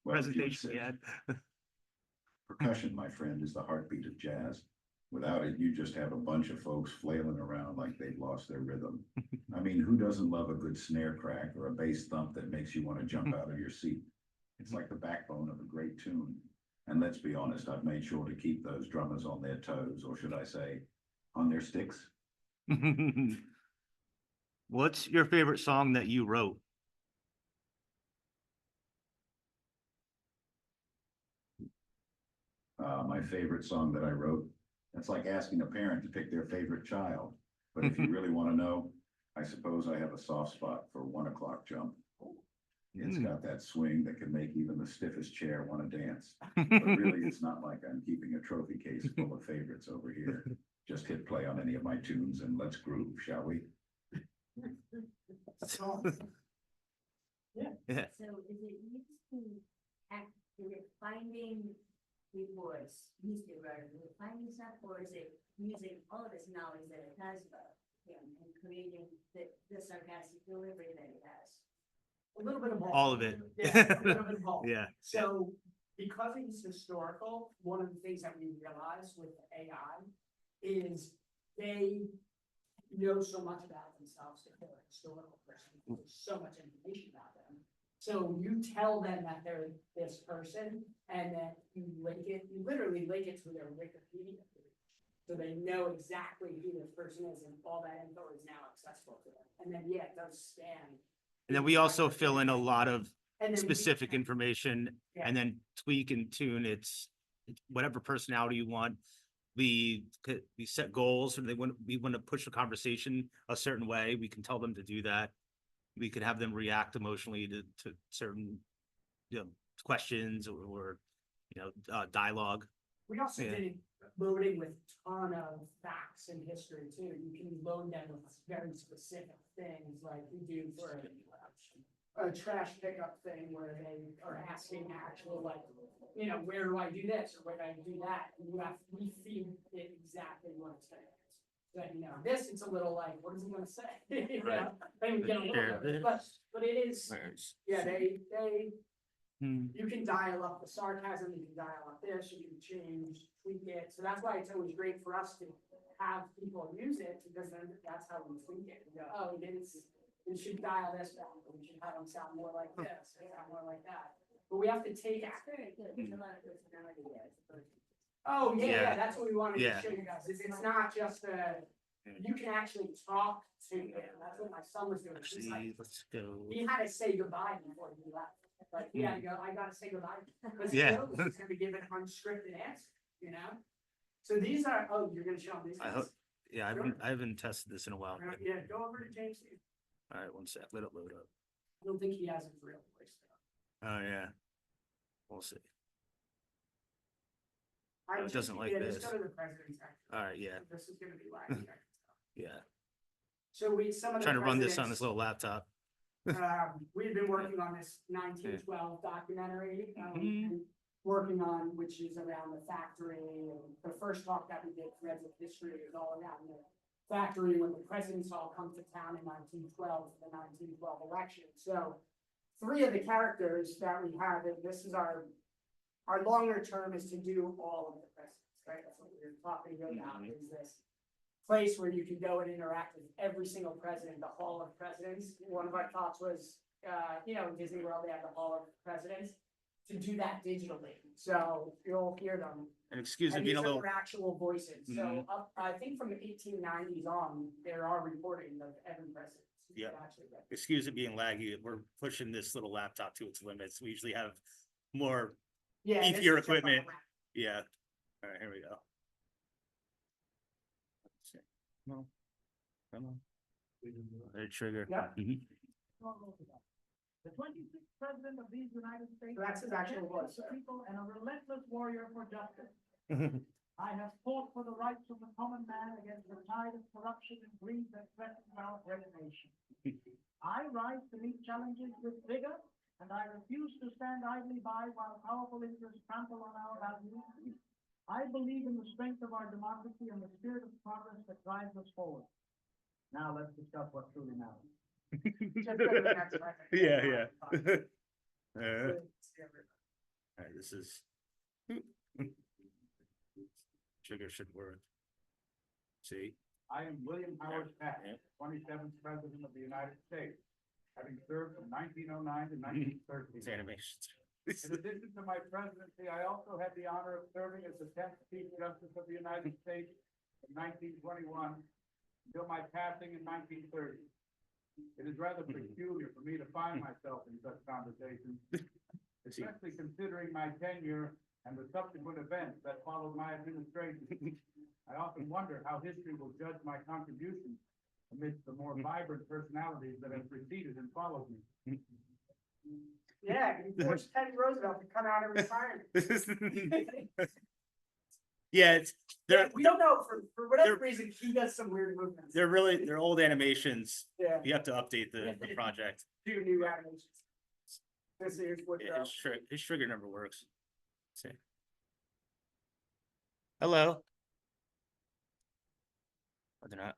presentation we had. Percussion, my friend, is the heartbeat of jazz. Without it, you just have a bunch of folks flailing around like they've lost their rhythm. I mean, who doesn't love a good snare crack or a bass thump that makes you want to jump out of your seat? It's like the backbone of a great tune. And let's be honest, I've made sure to keep those drummers on their toes, or should I say, on their sticks. What's your favorite song that you wrote? My favorite song that I wrote, that's like asking a parent to pick their favorite child. But if you really want to know, I suppose I have a soft spot for 1 o'clock jump. It's got that swing that can make even the stiffest chair want to dance. But really, it's not like I'm keeping a trophy case full of favorites over here. Just hit play on any of my tunes and let's groove, shall we? Yeah. So is it used to act, is it finding reports, newspaper, is it finding stuff, or is it using all of this knowledge that it has about him and creating the sarcastic delivery that it has? A little bit of both. All of it. Yeah, a little bit of both. Yeah. So because it's historical, one of the things that we realize with AI is they know so much about themselves if they're a historical person. There's so much information about them. So you tell them that they're this person and that you literally link it to their Wikipedia page. So they know exactly who this person is and all that info is now accessible to them. And then, yeah, it does span. And then we also fill in a lot of And then specific information Yeah. and then tweak and tune it's whatever personality you want. We set goals and we want to push the conversation a certain way. We can tell them to do that. We could have them react emotionally to certain, questions or dialogue. We also Yeah. did loading with ton of facts and history too. You can load them with very specific things like we do for a trash pickup thing where they are asking actual where do I do this or where do I do that? And we feed it exactly what it's saying. But this it's a little like, what is he gonna say? Right. Then we get a little bit, but it is, yeah, they you can dial up the sarcasm, you can dial up this, you can tweak it. So that's why it's always great for us to have people use it because then that's how we tweak it. We go, oh, we should dial this back, or we should have them sound more like this, or sound more like that. But we have to take It's very good. There's a lot of personality there. It's a person. Oh, yeah, Yeah. that's what we wanted Yeah. to show you guys. It's not just you can actually talk to him. That's what my son was doing. He's like, Let's go. he had to say goodbye before he left. Like, he had to go, I gotta say goodbye. Because Yeah. he knows he's gonna give an unscripted answer, So these are, you're gonna show them these I guys? hope, yeah, I haven't tested this in a while. Yeah, go over to James. All right, one sec, let it load up. I don't think he has his real voice though. Oh, yeah. We'll see. I it doesn't like yeah, this. Just go to the president's section. All right, yeah, This is gonna be laggy. yeah. So some of the Trying to run this on presidents- this little laptop. We've been working on this 1912 documentary, Mhm. and working on, which is around the factory, and the first talk that we did, Threads of History, is all around the factory when the presidents all come to town in 1912 for the 1912 election. So 3 of the characters that we have, and this is our longer term is to do all of the presidents, right? That's what we're talking about, is this place where you can go and interact with every single president, the Hall of Presidents. One of our talks was, in Disney World, they have the Hall of Presidents, to do that digitally. So you'll hear them. And excuse me And being these a are little, their actual voices. So Mhm. I think from the 1890s on, there are recordings of every president. So you Yeah. can actually get- excuse it being laggy, we're pushing this little laptop to its limits. We usually have more, Yeah. Beefier this is just like equipment. a- yeah. All right, here we go. Let's see. No. Come on. There, trigger. Yeah. Mhm. The 26th president of these United States. So that's his actual voice, sir. People and a relentless warrior for justice. I have fought for the rights of the common man against the tide of corruption and greed that threatens our great nation. I rise to meet challenges with vigor, and I refuse to stand idly by while powerful interests trample on our values. I believe in the strength of our democracy and the spirit of progress that drives us forward. Now let's discuss what truly matters. Just go to the next president. Yeah, yeah. All right, this is. Trigger should work. See? I am William Howard Taft, Yeah. 27th President of the United States, having served from 1909 to 1913. It's animations. In addition to my presidency, I also had the honor of serving as the 10th Chief Justice of the United States in 1921 until my passing in 1930. It is rather peculiar for me to find myself in such conversations, especially considering my tenure and the subsequent events that followed my administration. I often wonder how history will judge my contributions amidst the more vibrant personalities that have preceded and followed me. Yeah, he forced Teddy Roosevelt to come out of retirement. Yeah, it's, they're, We don't know, for whatever they're- reason, he does some weird movements. they're old animations. Yeah, You have to update the project. do new animations. This is what, Yeah, his trigger number works. Let's see. Hello. Oh, they're not.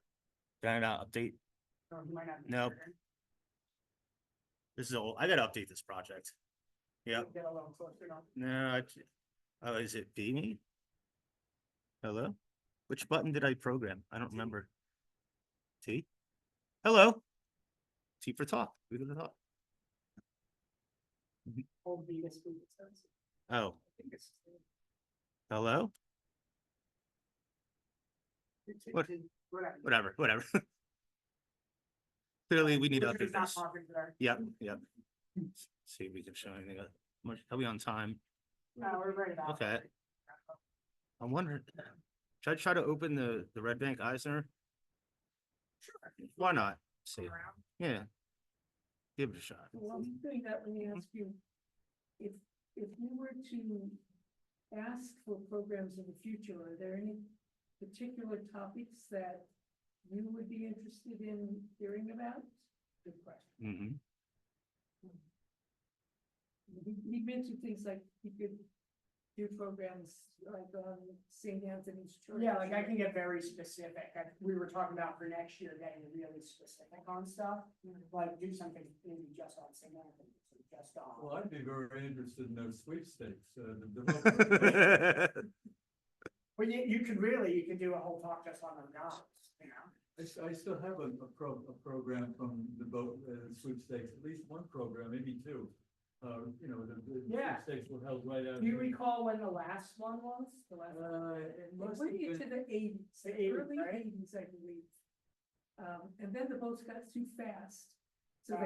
Did I not update? he might not be Nope. sure. This is old. I gotta update this project. Yep. Get a little closer now. No, oh, is it Beanie? Hello? Which button did I program? I don't remember. T? Hello? T for talk. We're gonna talk. Old Venus food expensive. Oh, I think it's. hello? What? Whatever. Whatever. Clearly, we need to We're update not this. talking today. Yep. See if we can show anything. Are we on time? No, we're ready to. Okay. I'm wondering, should I try to open the Red Bank Eisner? Sure. Why not? See, Around. yeah. Give it a shot. One thing that let me ask you, if you were to ask for programs in the future, are there any particular topics that you would be interested in hearing about? Good question. He mentioned things like he could do programs like on St. Anthony's Church. Yeah, like I can get very specific. We were talking about for next year, getting really specific on stuff, like do something maybe just on St. Anthony, just on. Well, I'd be very interested in those sweepstakes, the development. But you could do a whole talk just on the jobs, you know? I still have a program from the boat sweepstakes, at least one program, maybe two. The Yeah. sweepstakes were held right out. Do you recall when the last one was? The last. It must have Bring it to been, the eighties, The 80s, early right? eighties, I believe. And then the boats got too fast. So They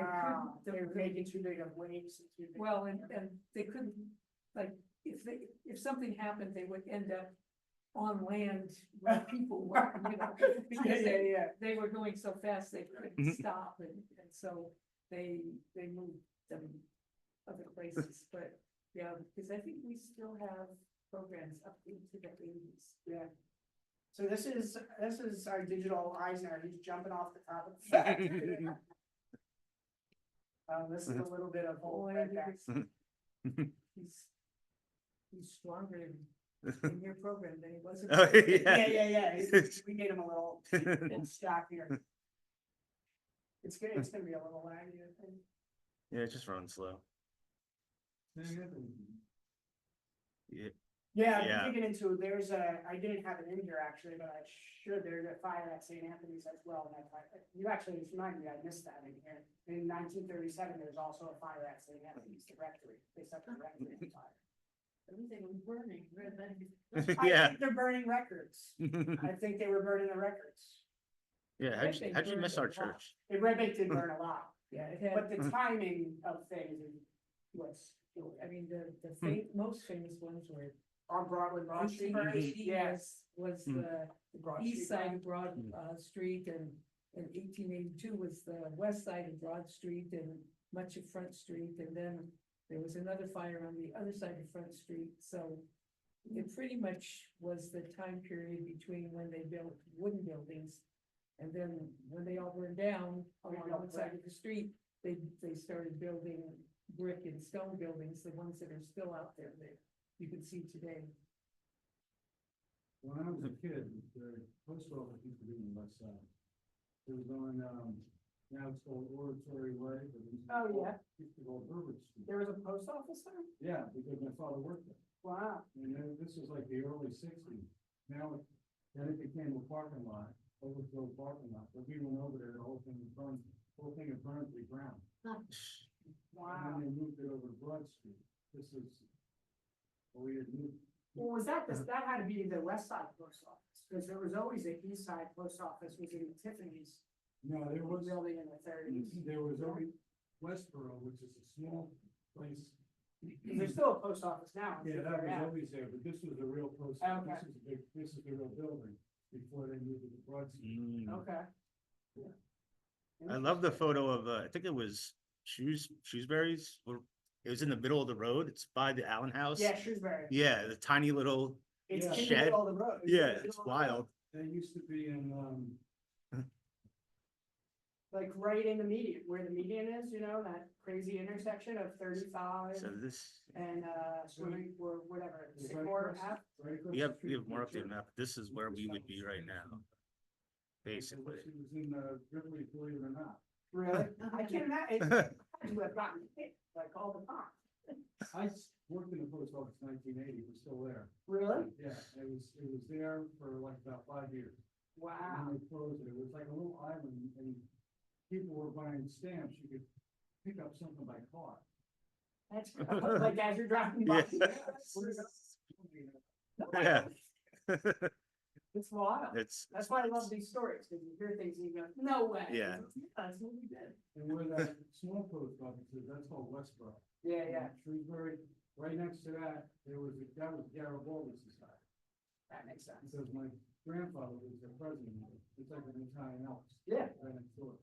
they were couldn't, making too big of waves. and too big- well, and they couldn't, like, if something happened, they would end up on land where people were, because Yeah. they were going so fast, they couldn't Mhm. stop, and so they moved them other places, but, yeah, because I think we still have programs up into the eighties. Yeah. So this is our digital Eisner, he's jumping off the top of the factory. This is a little bit of old Boy, redbacks. he's stronger in your program than he was. in Oh, mine. Yeah. We made him a little stock here. It's gonna be a little laggy, I think. Yeah, it just runs slow. Yeah. Yeah, Yeah. I'm digging into, I didn't have it in here actually, but I should, there's a fire at St. Anthony's as well. You actually just reminded me, I missed that in here. In 1937, there's also a fire at St. Anthony's, the rectory. They set the rectory on fire. Everything was burning, red band. I Yeah. think they're burning records. I think they were burning the records. Yeah, how'd you miss our church? The Red Bank did burn a lot, Yeah, it had, but the timing of things was, I mean, the most famous ones were on Broadway, Broad Street. 1880 Yes. was Mm. the Broad east Street side one. of Broad, Street, and 1882 was the west side of Broad Street and much of Front Street, and then there was another fire on the other side of Front Street, so it pretty much was the time period between when they built wooden buildings, and then when they all burned down along one side of the street, they started building brick and stone buildings, the ones that are still out there that you can see today. When I was a kid, the post office used to be on the west side. It was on, now it's called Oratory Way, but it used to Oh, be yeah. called- used to go Herbert Street. There was a post office there? Yeah, because my father worked there. Wow. And then this was like the early sixties. Now, then it became a parking lot, overflow parking lot, but we went over there, the whole thing burned to the ground. Wow. And then they moved it over to Broad Street. This is, we had moved. Well, that had to be the west side post office, because there was always a east side post office, was in Tiffany's No, there was, building in the thirties. there was already Westboro, which is a small place. There's still a post office now. Yeah, that was always there, but this was a real post, Okay. this is the real building before they moved it to Broad Street. Mm. Okay. I love the photo of, I think it was Shrewsbury's, or it was in the middle of the road. It's by the Allen House. Yeah, Shrewsbury. Yeah, the tiny little, It's Yeah. in the Shed. middle of the road. yeah, in the it's middle of the road. wild. They used to be in, Like right in the median, where the median is, that crazy intersection of 35 So this, and, swimming, or whatever, It's right Sycamore across- Ave. right across we the have street from more the updated church. map. This is where we would be right now. Basically. It was in, Ripley, believe it or not. Really? I can't imagine, you have gotten hit like all the time. I worked in the post office in 1980, it was still there. Really? Yeah, it was there for like about 5 years. Wow. And they closed it. It was like a little island and people were buying stamps. You could pick up something by car. That's like as you're driving by. Yeah. It's wild. It's, That's why I love these stories, because you hear things and you go, no way. Yeah. That's what we did. And where that small post office is, that's called Westboro. Yeah. Shrewsbury, right next to that, that was Garibaldi Society. That makes sense. Because my grandfather was the president of it. It's like an Italian Alps. Yeah. Right next door.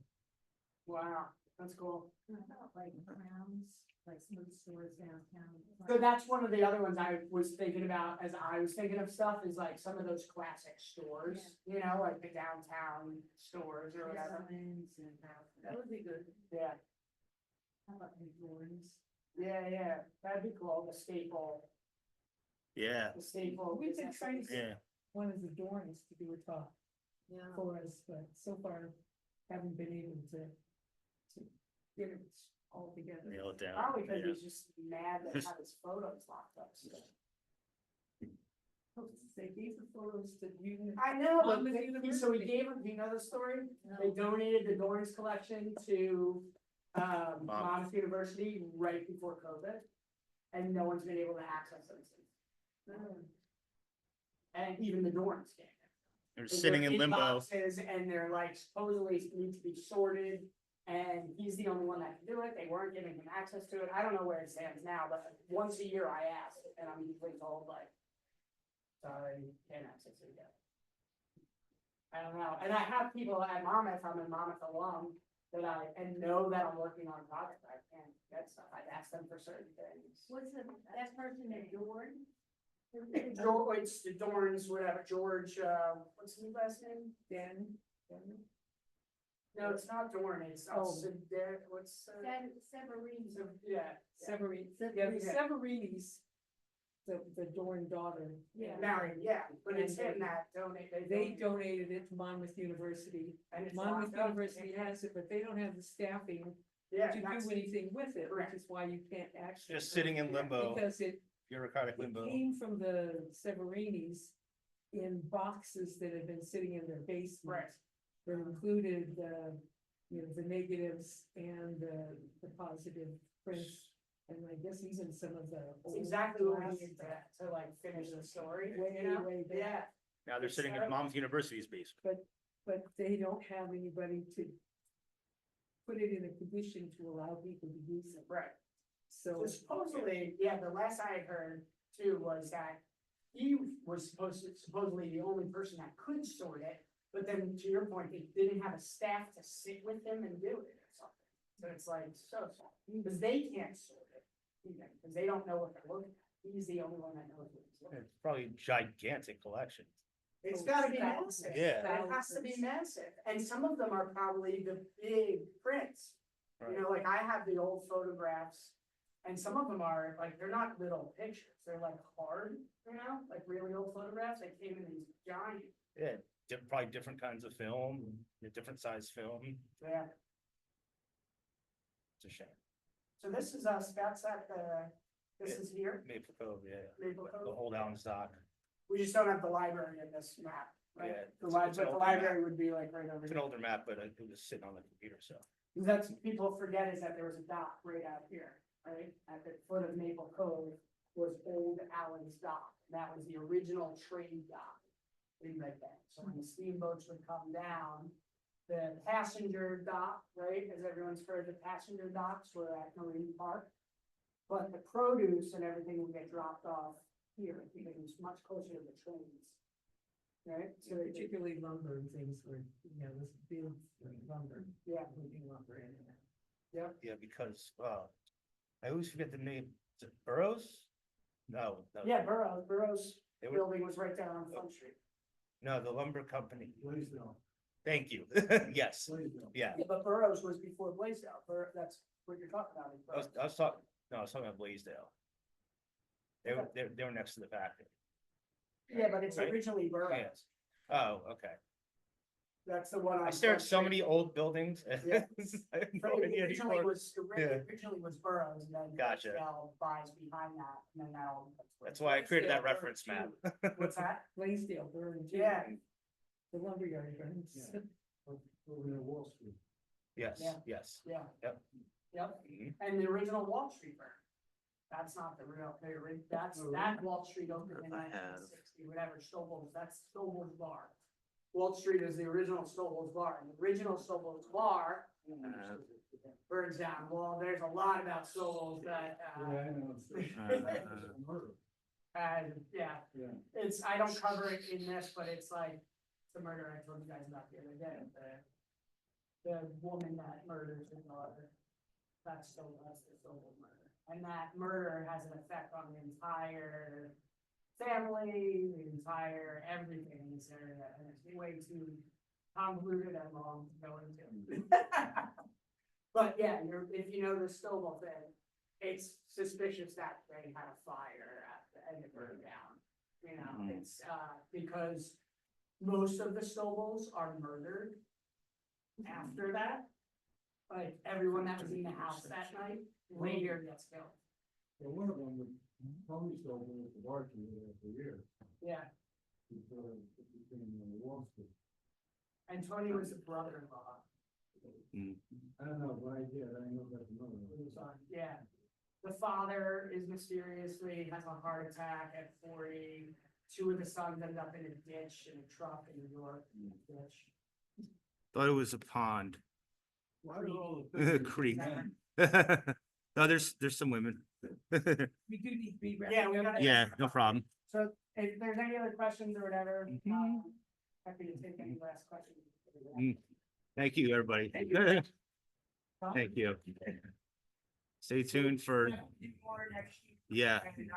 Wow, that's cool. Like Browns, like some of the stores downtown. So that's one of the other ones I was thinking about as I was thinking of stuff is like some of those classic stores, like the downtown stores or whatever. That would be good. Yeah, How about New Orleans? yeah, that'd be cool, the staple, yeah, We did try to yeah. one of the Dorns to do a talk for us, but so far haven't been able to get it all together. Nail it down. probably because Yeah. he's just mad that had his photos locked up. So. They gave the photos to you. I know, but Monmouth so we University. gave them, do you know the story? They donated the Dorrance collection to Monmouth University right before COVID. And no one's been able to access them since. And even the Dorrance can't. They're sitting in limbo. Boxes and they're like supposedly need to be sorted. And he's the only one that can do it. They weren't giving him access to it. I don't know where it stands now, but once a year I ask and I'm usually told like, sorry, can't access it yet. I don't know. And I have people at Monmouth, I'm a Monmouth alum, that know that I'm working on a project. I can't get stuff. I'd ask them for certain things. What's that person at Dorn? George, it's the Dorns, whatever, George, what's his last name? Dan, No, it's not Dorn, it's, what's, Severine. yeah. Severin, Yeah, yeah, the yeah. Severini's, the Dorn daughter. Yeah. Married, yeah, but it's him that donated. They donated it to Monmouth University. And it's Monmouth locked up. University has it, but they don't have the staffing Yeah, to that's, do anything with it, correct. which is why you can't actually. Just sitting in limbo, Because it bureaucratic limbo. came from the Severinis in boxes that had been sitting in their basement. right, That included, the negatives and the positive prints. And I guess even some of the. it's old exactly what we glass needed to like finish the story, Way, you know? way back. Yeah, Now they're sitting in Mom's University's basement. But they don't have anybody to put it in a condition to allow people to use it. right. So. So supposedly, yeah, the last I had heard too was that he was supposedly the only person that could sort it. But then to your point, they didn't have a staff to sit with him and do it or something. So it's like, because they can't sort it, either, because they don't know what they're looking at. He's the only one that knows what he's looking at. It's probably a gigantic collection. It's gotta be massive. Yeah. It has to be massive, and some of them are probably the big prints. You know, like I have the old photographs, and some of them are, like, they're not little pictures, they're like hard, you know, like really old photographs, they came in these giant, Yeah, probably different kinds of film, different size film. yeah. It's a shame. So this is us, that's at the, this is here, Maple Cove, yeah. Maple The Cove. old Allen stock. We just don't have the library in this map, right? Yeah, The it's an library, the older library map. would be like right over It's an here. older map, but it was sitting on the computer, so. That's, people forget is that there was a dock right out here, right? At the foot of Maple Cove was old Allen's dock. That was the original trade dock. Things like that. So when the steamboats would come down, the passenger dock, right, as everyone's heard, the passenger docks were at Marine Park. But the produce and everything would get dropped off here, because it's much closer to the trains. Right, So particularly lumber and things were, this big lumber. Yeah. Moving lumber in and out. Yeah, because, I always forget the name. Is it Burroughs? No. yeah, Burroughs They were, building was right there on Front Street. no, the lumber company. Blaisdell, Thank you. Yes, Blaisdell. yeah. Yeah, but Burroughs was before Blaisdell, that's what you're talking about. is Burroughs. I was talking, no, I was talking about Blaisdell. They were next to the factory. Yeah, but it's Right. originally Burroughs, Yes. Oh, okay. that's the one on. I stare at Front so Street. many old buildings. Yeah. I have But no it idea originally anymore. was, Yeah. originally was Burroughs, and then Gotcha. Blaisdell buys behind that, and then that all. That's why I created that Yeah, reference map. What's that? Blaisdell burned too. Yeah. The lumberyard burns. Yeah. Over near Wall Street. Yes, Yeah. yes. Yeah. Yep. Yep, Mhm. and the original Wall Street burn. That's not the real, that's, that Wall Street opened in I have- 1960, whatever, Stoble's, that's Stoble's Bar. Wall Street is the original Stoble's Bar, and the original Stoble's Bar burns down. Well, there's a lot about Stoble's that, Yeah, I know. Uh, Murder. yeah, Yeah. it's, I don't cover it in this, but it's like the murder I told you guys about the other day, the woman that murders her daughter. That's the Stoble murder. And that murder has an effect on the entire family, the entire everything in this area, and it's way too convoluted and long to go into. But yeah, if you know the Stoble thing, it's suspicious that they had a fire and it burned down. You know, it's, because most of the Stobles are murdered after that. Like, everyone that was in the house that night later gets killed. Well, one of them, Tony Stover was the bartender there for years. Yeah, Before it became Wall Street. and Tony was the brother-in-law. I don't know, but I know that's another one. Yeah. The father is mysteriously has a heart attack at 40. Two of the sons end up in a ditch in a truck in New York. Ditch. Thought it was a pond. Why are all the pictures- Creek. No, there's some women. We do need to be. Yeah, we gotta- Yeah, no problem. So if there's any other questions or whatever, Mhm. happy to take any last questions. Mm. Thank you, everybody. Thank you. Stay tuned for, More next year. yeah, And,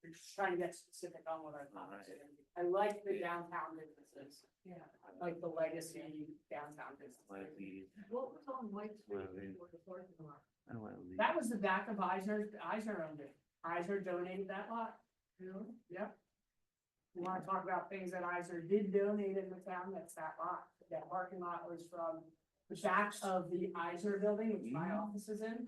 we're just trying to get specific on what our thoughts are. I like the downtown businesses. Yeah. I like the legacy downtown Wanna businesses. leave. What was on White Street Well, they- before the parking lot? I don't wanna leave. That was the back of Eisner owned it. Eisner donated that lot. Really? Yep. You wanna talk about things that Eisner did donate in the town, that's that lot. That parking lot was from the back of the Eisner building, which my office is in.